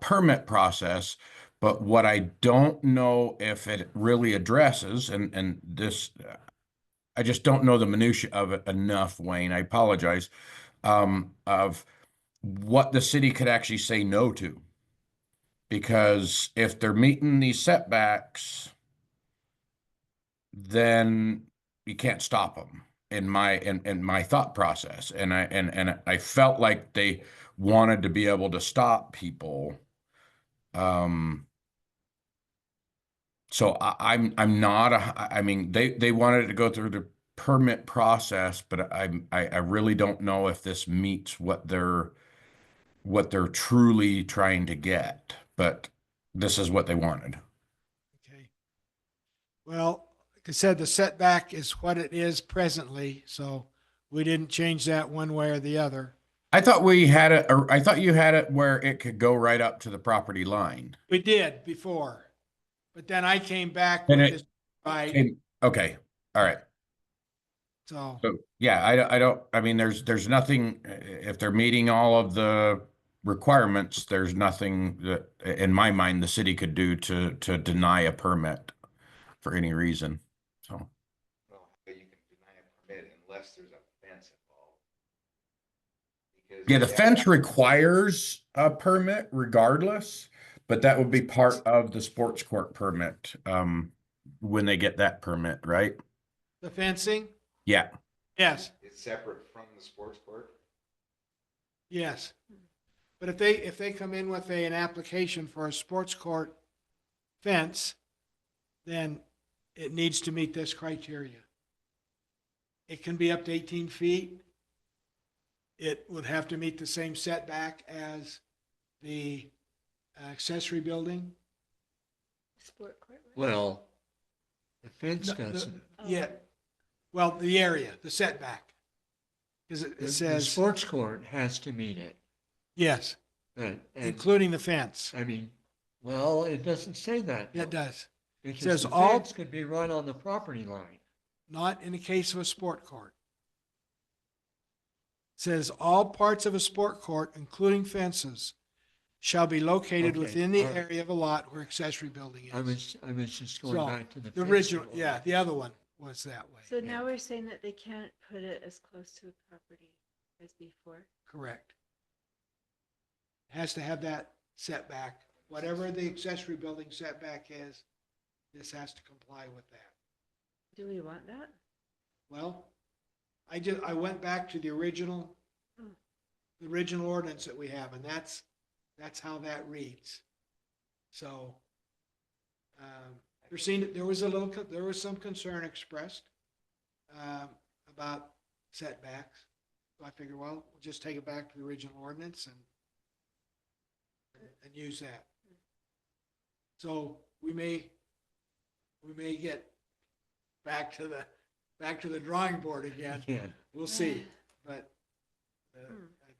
permit process. But what I don't know if it really addresses, and this, I just don't know the minutia of it enough, Wayne. I apologize. Of what the city could actually say no to, because if they're meeting these setbacks, then you can't stop them. In my thought process, and I felt like they wanted to be able to stop people. So I'm not I mean they wanted to go through the permit process, but I really don't know if this meets what they're truly trying to get. But this is what they wanted. Okay. Well, like I said, the setback is what it is presently, so we didn't change that one way or the other. I thought we had it, or I thought you had it where it could go right up to the property line. We did before, but then I came back And with it this, right, okay, all right. so, So yeah, I mean, there's nothing, if they're meeting all of the requirements, there's nothing that, in my mind, the city could do to deny a permit for any reason. So, Well, but you can deny a permit unless there's a fence involved. Because yeah, the if fence requires a permit regardless, but that would be part of the sports court permit, when they get that permit, right? the fencing, Yeah. yes, it's separate from the sports court, yes. But if they come in with an application for a sports court fence, then it needs to meet this criteria. It can be up to 18 feet. It would have to meet the same setback as the accessory building. Sport court. right? Well, the fence No, the- doesn't. Yeah, well, the area, the setback. Because The it says, sports court has to meet it. yes, And including the fence. I mean, well, it doesn't say that. It does. Because says the all- fence could be right on the property line. Not in the case of a sport court. It says all parts of a sport court, including fences, shall be located Okay, within the all right. area of a lot where accessory building I is. was just going So, back to the. The fence original, law. yeah, the other one was that way. So now we're saying that they can't put it as close to the property as before? Correct. Has to have that setback, whatever the accessory building setback is, this has to comply with that. Do we want that? Well, I went back to the original ordinance that we have, and that's how that reads. So, there was some concern expressed, about setbacks. So I figured, well, we'll just take it back to the original ordinance and use that. So we may get back to the drawing board again. Yeah. We'll see, but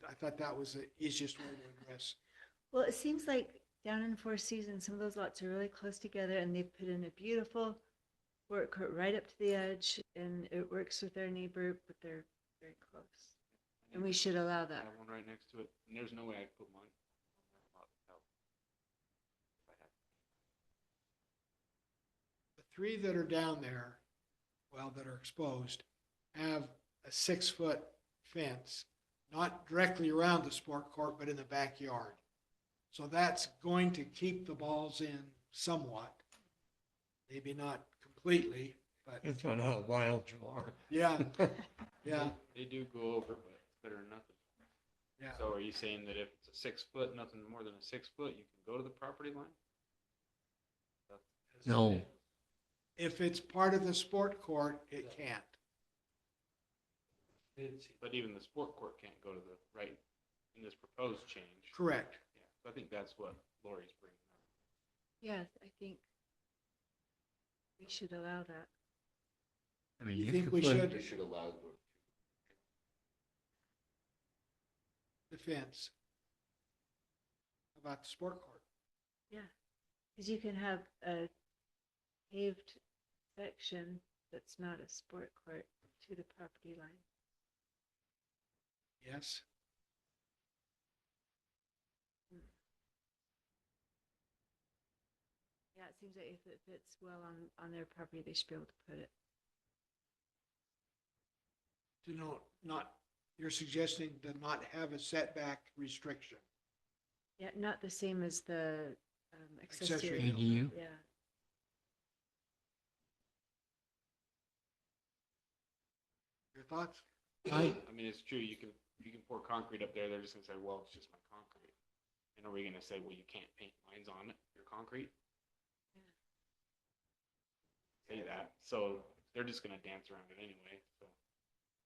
I thought that was the easiest way to address. Well, it seems like down in Four Seasons, some of those lots are really close together and they put in a beautiful work court right up to the edge and it works with their neighbor, but they're very close. And we should allow I that. have one right next to it, and there's no way I'd put mine on that lot without. If I had. The three that are down there, well, that are exposed, have a 6-foot fence, not directly around the sport court, but in the backyard. So that's going to keep the balls in somewhat. Maybe not completely, but It's on how wild you are. yeah, yeah, They do go over, but it's better than nothing. yeah. So are you saying that if it's a 6 foot, nothing more than a 6 foot, you can go to the property line? No, If it's part of the sport court, it can't. But even the sport court can't go to the right in this proposed change. Correct. Yeah, so I think that's what Lori's bringing up. Yeah, I think we should allow that. I mean, You you think could we put, should? You should allow The fence. How about the sport court? Yeah, because you can have a paved section that's not a sport court to the property line. Yes. Yeah, it seems like if it fits well on their property, they should be able to put it. To not, you're suggesting to not have a setback restriction. Yeah, not the same as the accessory. Accessory. ADU. Yeah, Your thoughts? I, I mean, it's true, you can pour concrete up there, they're just gonna say, well, it's just my concrete. And are we gonna say, well, you can't paint lines on it, your concrete? Say that, so they're just gonna dance around it anyway, so.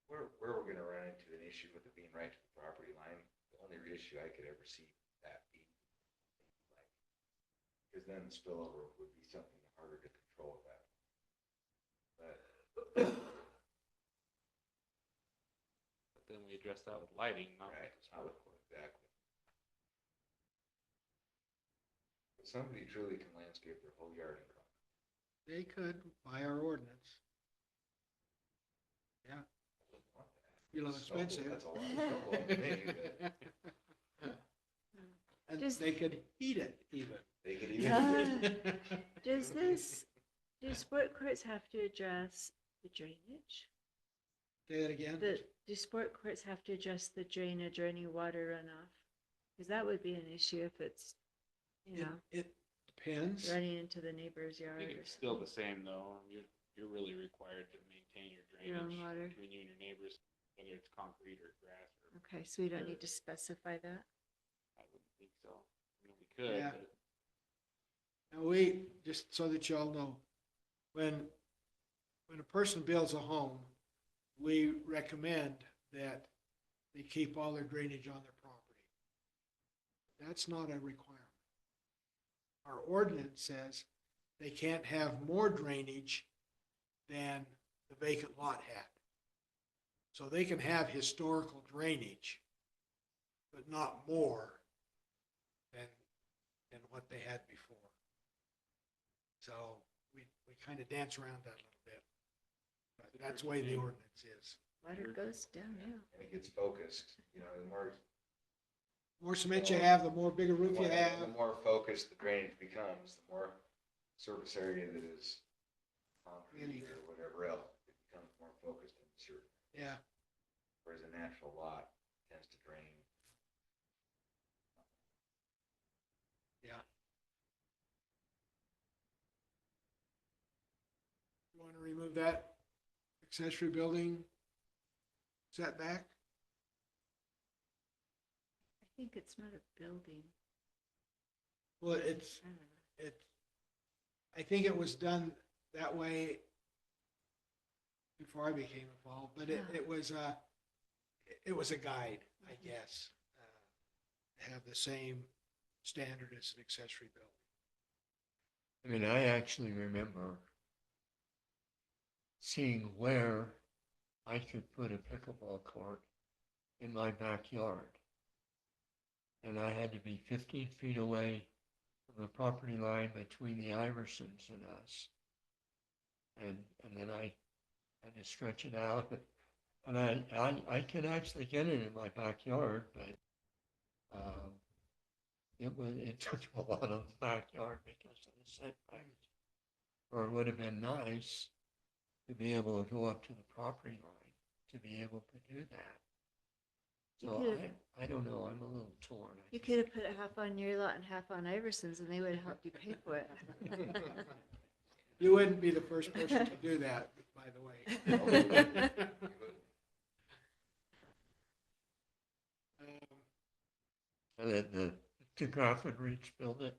where we're gonna run into an issue with it being right to the property line, the only issue I could ever see that be. Because then spillover would be something harder to control that. But But then we address that with lighting, not with right, the sport court. exactly. But somebody truly can landscape their whole yard in concrete. They could by our ordinance. Yeah, be a little So, expensive. That's a lot of trouble to me, but And Just- they could heat it even. they could Yeah. even. do sport courts have to address the drainage? Say that again? Do sport courts have to address the drainage or any water runoff? Because that would be an issue if it's, you It, know, it depends. running into the neighbor's I yard think or it's still something. the same though, you're really required to maintain your Your own drainage water. between you and your neighbors, whether it's concrete or grass or, Okay, so we don't need to specify that? I wouldn't think so. I mean, we could, Yeah. but Now we, just so that y'all know, when a person builds a home, we recommend that they keep all their drainage on their property. That's not a requirement. Our ordinance says they can't have more drainage than the vacant lot had. So they can have historical drainage, but not more than what they had before. So we kind of dance around that a little bit. But that's the way the ordinance is. Water goes downhill. And it gets focused, the More cement you have, the more bigger roof you the have. more focused the drainage becomes, the more surface area that is concrete or whatever else, it becomes more focused in certain, Yeah, whereas a natural lot tends to drain. yeah. You want to remove that accessory building setback? I think it's not a building. Well, it's, I don't know. I think it was done that way before I became involved, but Yeah. it was a guide, I guess. To have the same standard as an accessory building. I mean, I actually remember seeing where I could put a pickleball court in my backyard. And I had to be 15 feet away from the property line between the Iversons and us. And then I had to stretch it out And I can actually get it in my backyard, but, it took a lot of the backyard because of the setbacks. Or it would have been nice to be able to go up to the property line, to be able to do that. You So could've- I don't know, I'm a little torn. You could have put half on your lot and half on Iverson's and they would have helped you pay for it. You wouldn't be the first person to do that, by the way. And then the Grafford Reach built it,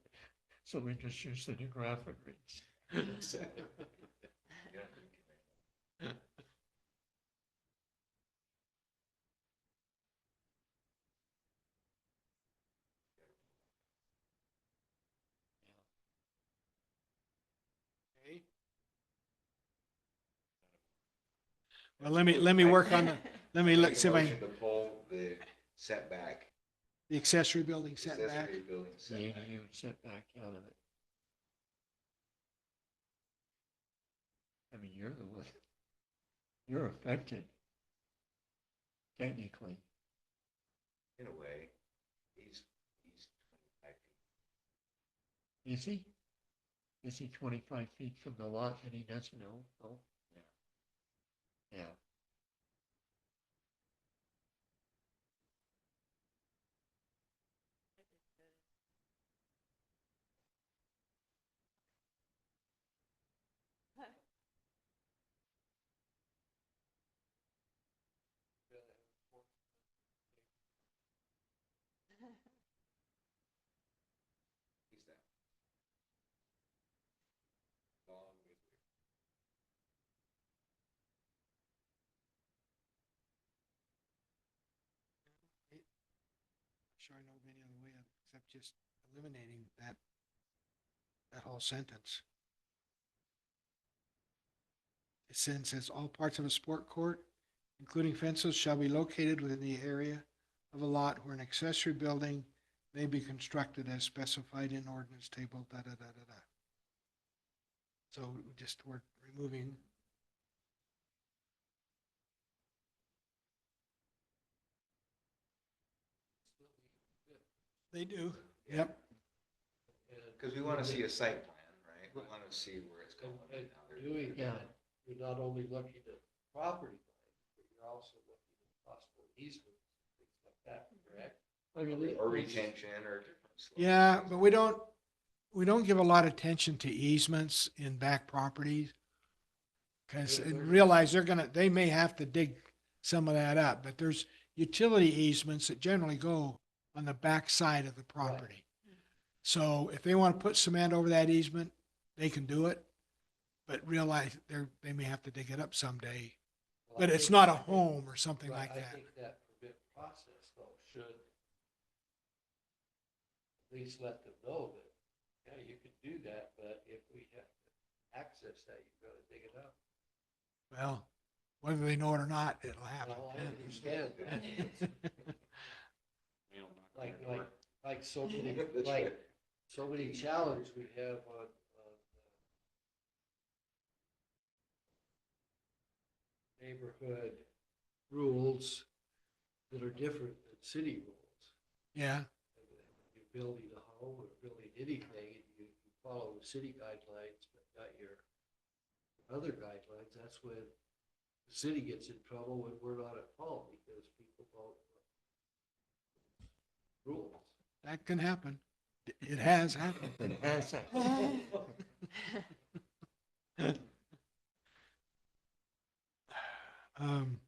so we just use the New Grafford Reach. Okay. Well, let me work on the, let me look, see if I, Motion to pull the setback, the accessory building setback. accessory building The setback. ADU setback out of it. I mean, you're the one, you're affected. Technically, In a way, he's 25 feet. is he? Is he 25 feet from the lot that he doesn't own? Oh, yeah. Yeah. He's that. Long with you. Sure, I know of any other way except just eliminating that whole sentence. It says all parts of a sport court, including fences, shall be located within the area of a lot where an accessory building may be constructed as specified in ordinance table, da, da, da, da, da. So we're removing. They do. Yep. Because we want to see a site plan, right? We want to see where it's going. And Now, there- doing Yeah. that, you're not only looking at property lines, but you're also looking at possible easements, things like that, correct? I mean, Or retention or different. slopes. Yeah, but we don't give a lot of attention to easements in back properties. Cause realize they may have to dig some of that up, but there's utility easements that generally go on the back side of the property. So if they want to put cement over that easement, they can do it. But realize they may have to dig it up someday, Well, I but it's think- not a I think- home or something right, like I that. think that permit process though should at least let them know that, yeah, you can do that, but if we have to access that, you've got to dig it up. Well, whether they know it or not, it'll happen. Well, I understand that. They don't knock on your Like, door. like so many, That's like, right. so many challenges we have on neighborhood rules that are different than city rules. Yeah, And when you're building a home or building anything, and you follow the city guidelines, but not your other guidelines, that's when the city gets in trouble when we're not at fault because people don't rules. that can happen. It has happened. it has that. Um,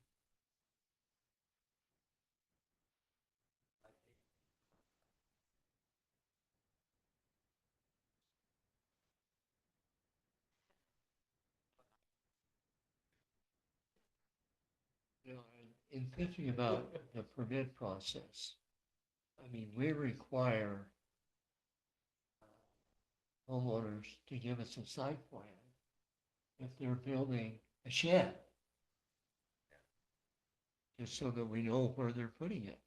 You know, in thinking about the permit process, I mean, we require homeowners to give us a site plan if they're building a shed. Just so that we know where they're putting it.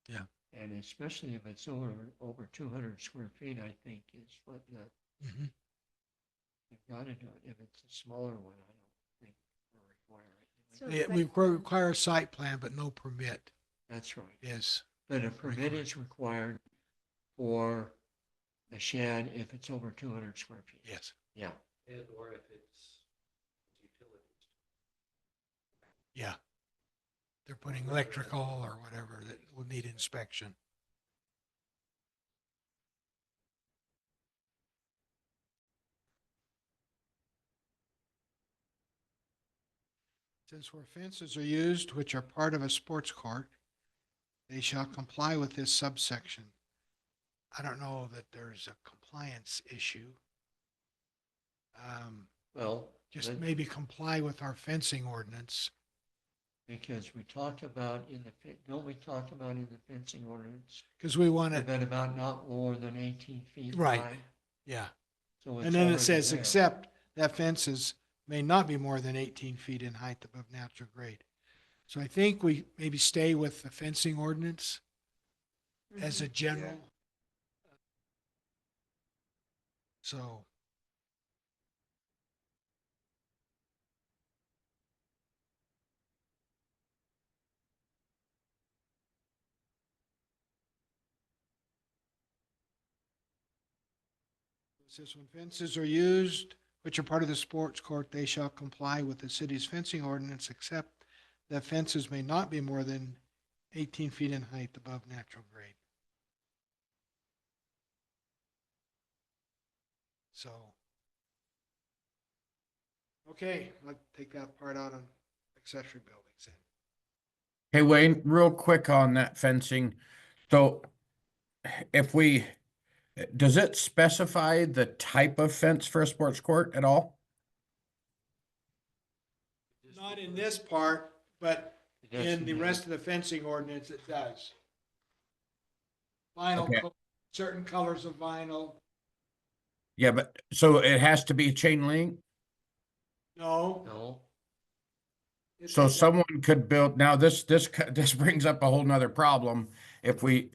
Yeah. And especially if it's over 200 square feet, I think is what mhm. you've got to do it. If it's a smaller one, I don't think we're requiring it. Still We site plan. require a site plan, but no permit. That's right. Yes. But a permit is required for a shed if it's over 200 square feet. Yes. Yeah. And or if it's utilities. Yeah. They're putting electrical or whatever that will need inspection. Since where fences are used which are part of a sports court, they shall comply with this subsection. I don't know that there's a compliance issue. Well, Just then- maybe comply with our fencing ordinance. because we talked about don't we talk about in the fencing ordinance, Because we want to, that about not more than 18 feet Right. high? yeah. So it's And then it already says, there. except that fences may not be more than 18 feet in height above natural grade. So I think we maybe stay with the fencing ordinance as a general. So, it says when fences are used, which are part of the sports court, they shall comply with the city's fencing ordinance, except that fences may not be more than 18 feet in height above natural grade. So, okay, let's take that part out on accessory buildings then. Hey Wayne, real quick on that fencing. So if does it specify the type of fence for a sports court at all? Not in this part, but It does in the in rest of the fencing ordinance, it does. Vinyl, Okay. certain colors of vinyl. Yeah, but so it has to be chain link? No. No, So someone could build, now this brings up a whole nother problem if we,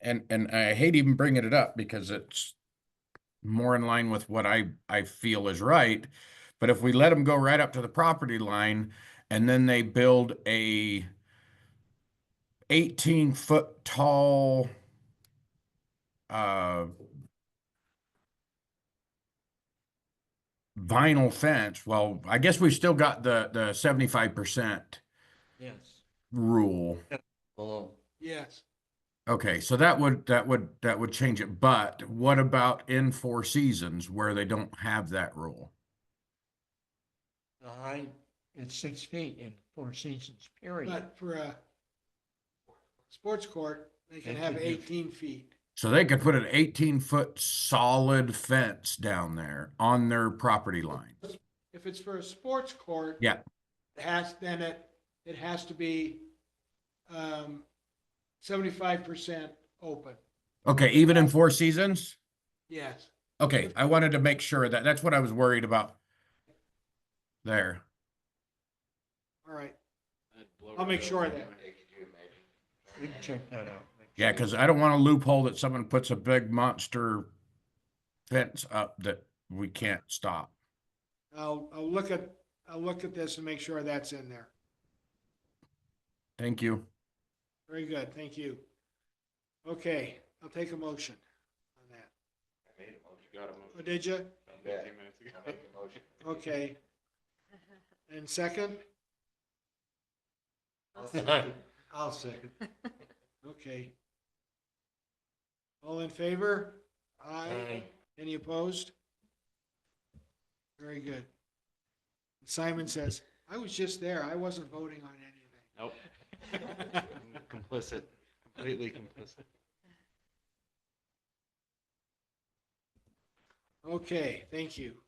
and I hate even bringing it up because it's more in line with what I feel is right. But if we let them go right up to the property line and then they build a 18-foot tall vinyl fence, well, I guess we still got the 75% yes, rule. below. Yes. Okay, so that would change it. But what about in Four Seasons where they don't have that rule? The height is 6 feet in 4 seasons, period. But for a sports court, they can They have could do- 18 feet. So they could put an 18-foot solid fence down there on their property line. If it's for a sports court. Yeah. It has to be 75% open. Okay, even in Four Seasons? Yes. Okay, I wanted to make sure that's what I was worried about there. All right. I'd blow I'll it make up sure of anyway. that. Hey, could you imagine? We can check that out. Yeah, because I don't want a loophole that someone puts a big monster fence up that we can't stop. I'll look at this and make sure that's in there. Thank you. Very good. Thank you. Okay, I'll take a motion on that. I made a motion. You got a Oh, motion did you? I bet. 15 minutes ago. I make a motion. Okay. And second? I'll second. Okay. All in favor? Aye. Aye. Any opposed? Very good. Simon says, I was just there. I wasn't voting on Nope. anything. I'm complicit, completely complicit. Okay, thank you.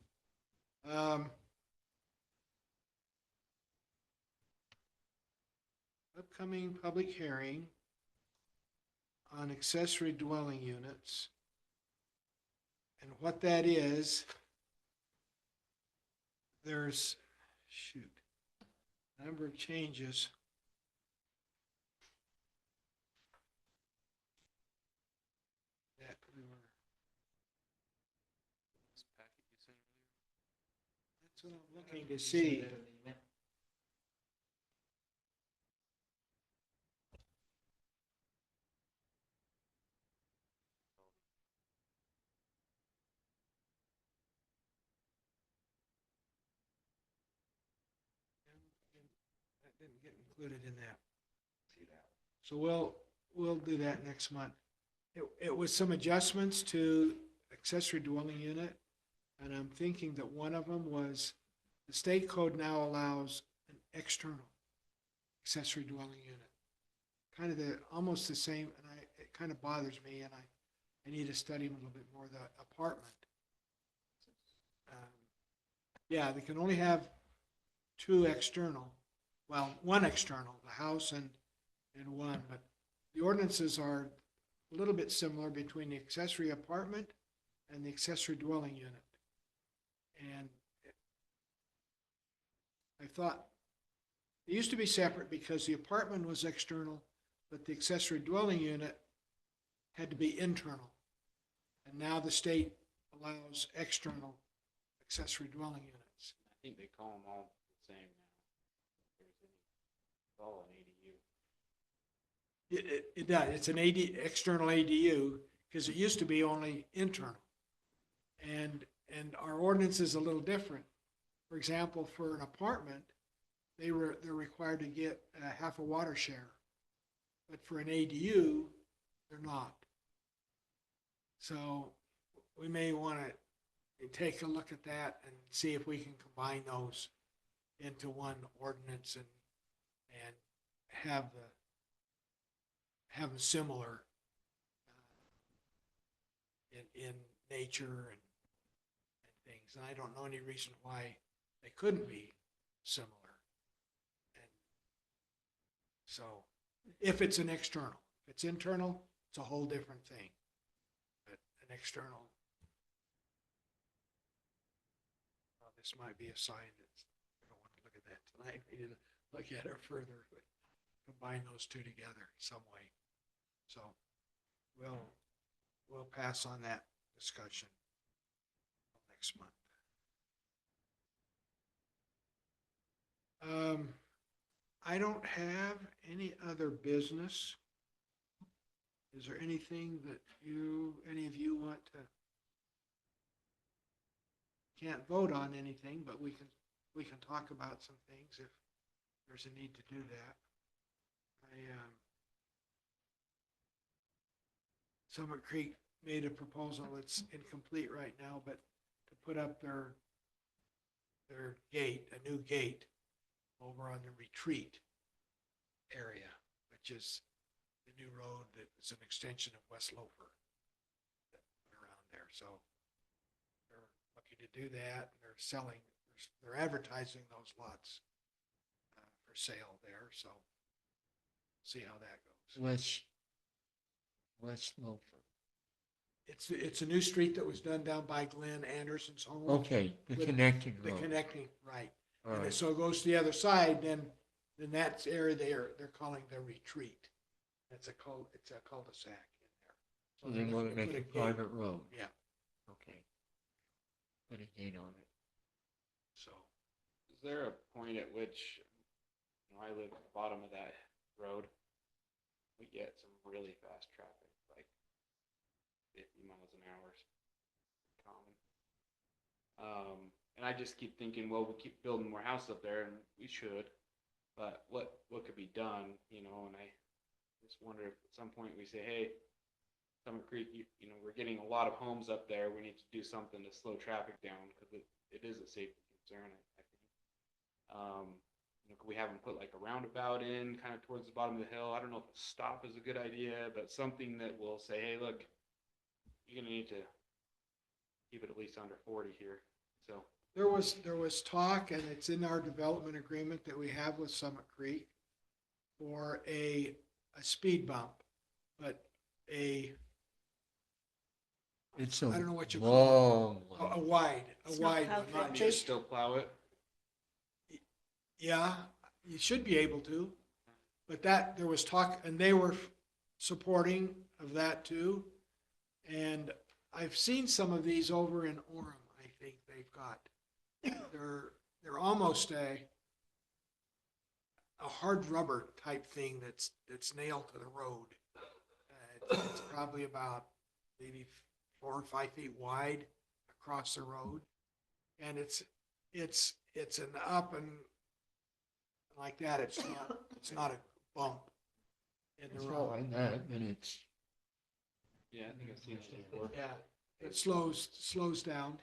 Upcoming public hearing on accessory dwelling units. And what that is, there's, a number of changes. That we were, This packet you sent earlier? that's what I'm looking to see. didn't get included in that. See that? So we'll do that next month. It was some adjustments to accessory dwelling unit. And I'm thinking that one of them was the state code now allows an external accessory dwelling unit. Kind of almost the same, and it kind of bothers me, and I need to study them a little bit more, the apartment. Yeah, they can only have two external, well, one external, the house and one, but the ordinances are a little bit similar between the accessory apartment and the accessory dwelling unit. And I thought, they used to be separate because the apartment was external, but the accessory dwelling unit had to be internal. And now the state allows external accessory dwelling units. I think they call them all the same now. There's any, it's all an ADU. It does, it's an external ADU, because it used to be only internal. And our ordinance is a little different. For example, for an apartment, they're required to get half a water share. But for an ADU, they're not. So we may want to take a look at that and see if we can combine those into one ordinance and have them similar in nature and things. And I don't know any reason why they couldn't be similar. And so if it's an external, if it's internal, it's a whole different thing. But an external, well, this might be a sign that I don't want to look at that tonight. We need to look at it further, but combine those two together some way. So we'll pass on that discussion next month. I don't have any other business. Is there anything that any of you want to? Can't vote on anything, but we can talk about some things if there's a need to do that. Summit Creek made a proposal. It's incomplete right now, but to put up their gate, a new gate over on the retreat area, which is the new road that is an extension of West Lofer around there. So they're looking to do that. They're advertising those lots for sale there. So see how that goes. West Milford. It's a new street that was done down by Glenn Anderson's home. Okay, the With connecting The road. connecting, right. All And right. so it goes to the other side, then that area they're calling the retreat. It's a cul-de-sac in there. So they they're want to looking make put a gate. private road. Yeah, Okay. Put a gate on it. so, Is there a point at which, I live at the bottom of that road, we get some really fast traffic, like 50 miles an hour is common. And I just keep thinking, well, we keep building more houses up there, and we should, but what could be done, and I just wonder if at some point we say, hey, Summit Creek, we're getting a lot of homes up there, we need to do something to slow traffic down, because it is a safety concern, I think. Could we have them put like a roundabout in kind of towards the bottom of the hill? I don't know if a stop is a good idea, but something that will say, hey, look, you're gonna need to keep it at least under 40 here. So there was talk, and it's in our development agreement that we have with Summit Creek for a speed bump, but I It's don't know what you call long a one. wide Snowplow one, not you just, still plow it. yeah, you should be able to. But there was talk, and they were supporting of that too. And I've seen some of these over in Orem. I think they've got, they're almost a hard rubber type thing that's nailed to the road. It's probably about maybe 4 or 5 feet wide across the road. And it's an up and like that, it's not a bump in the It's not road. like that, and it's, Yeah, I think I've seen it before. Yeah, it slows down.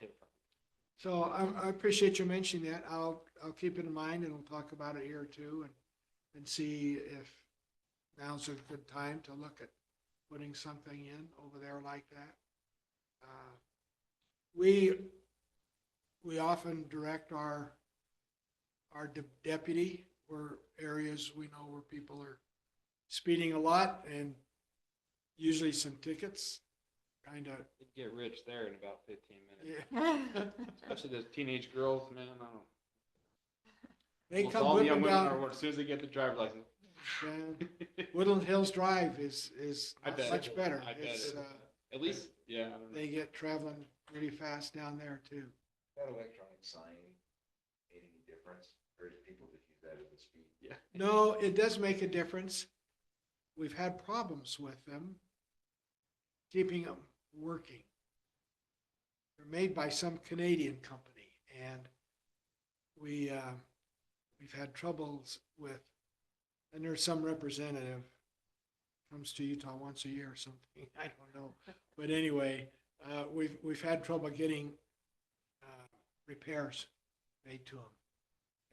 So I appreciate you mentioning that. I'll keep it in mind and we'll talk about it here too and see if now's a good time to look at putting something in over there like that. We often direct our deputy where areas we know where people are speeding a lot and usually some tickets, kind of, You'd get rich there in about 15 minutes. yeah. Especially those teenage girls, man. I don't. They Almost come all the young whipping women down. are as soon as they get the driver's license. Man, Woodland Hills Drive is I bet. much better. I bet It's, it. At least, yeah. I don't know. they get traveling really fast down there too. That electronic sign made any difference, or do people just use that as a speed? Yeah. No, it does make a difference. We've had problems with them, keeping them working. They're made by some Canadian company, and we've had troubles with, and there's some representative comes to Utah once a year or something, I don't know. But anyway, we've had trouble getting repairs made to them.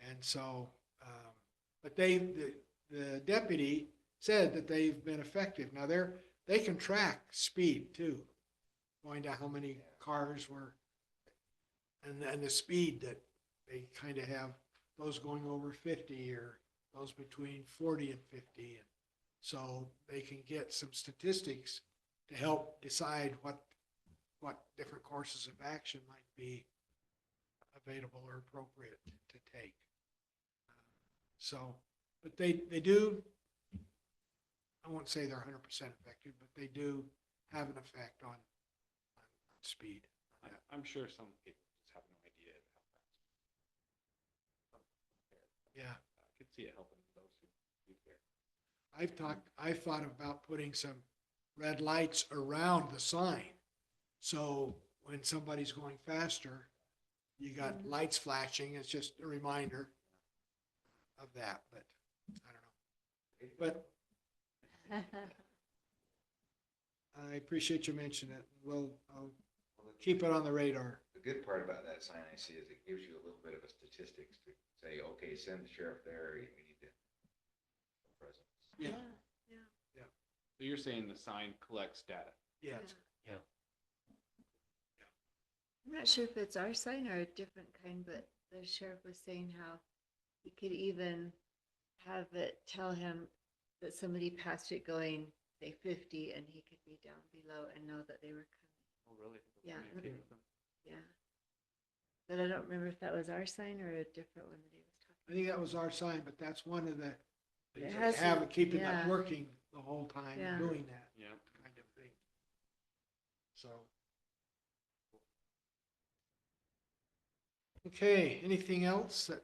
And so, but the deputy said that they've been effective. Now they can track speed too, going to how many cars were, and the speed that they kind of have, those going over 50 or those between 40 and 50. And so they can get some statistics to help decide what different courses of action might be available or appropriate to take. So, but they do, I won't say they're 100% effective, but they do have an effect on speed. I'm sure some people just have no idea how fast. Yeah. I could see it helping those who do care. I've thought about putting some red lights around the sign. So when somebody's going faster, you got lights flashing. It's just a reminder of that, but I don't know. But I appreciate you mentioning it. I'll keep it on the radar. The good part about that sign I see is it gives you a little bit of a statistics to say, okay, send the sheriff there, we need to. Presence. Yeah. So you're saying the sign collects data? Yes. I'm not sure if it's our sign or a different kind, but the sheriff was saying how he could even have it tell him that somebody passed it going, say 50, and he could be down below and know that they were coming. Oh, really? Yeah. Communicate with them? Yeah. But I don't remember if that was our sign or a different one that he was I think that was our sign, but that's one of the, It has have to- it, keeping that yeah. working the whole time, Yeah. doing that Yeah. kind of thing. So. Okay, anything else that,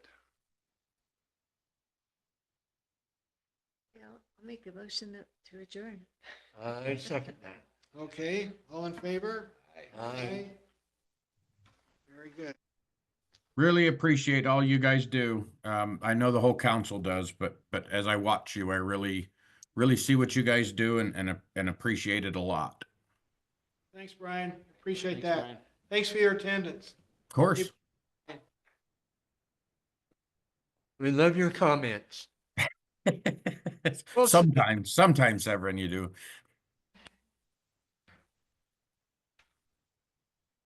Yeah, I'll make a motion to adjourn. I second that. okay, all in favor? Aye. Very good. Really appreciate all you guys do. I know the whole council does, but as I watch you, I really see what you guys do and appreciate it a lot. Thanks, Brian. Appreciate Thanks, that. Brian. Thanks for your attendance. Of course. We love your comments. Sometimes, Severin, you do.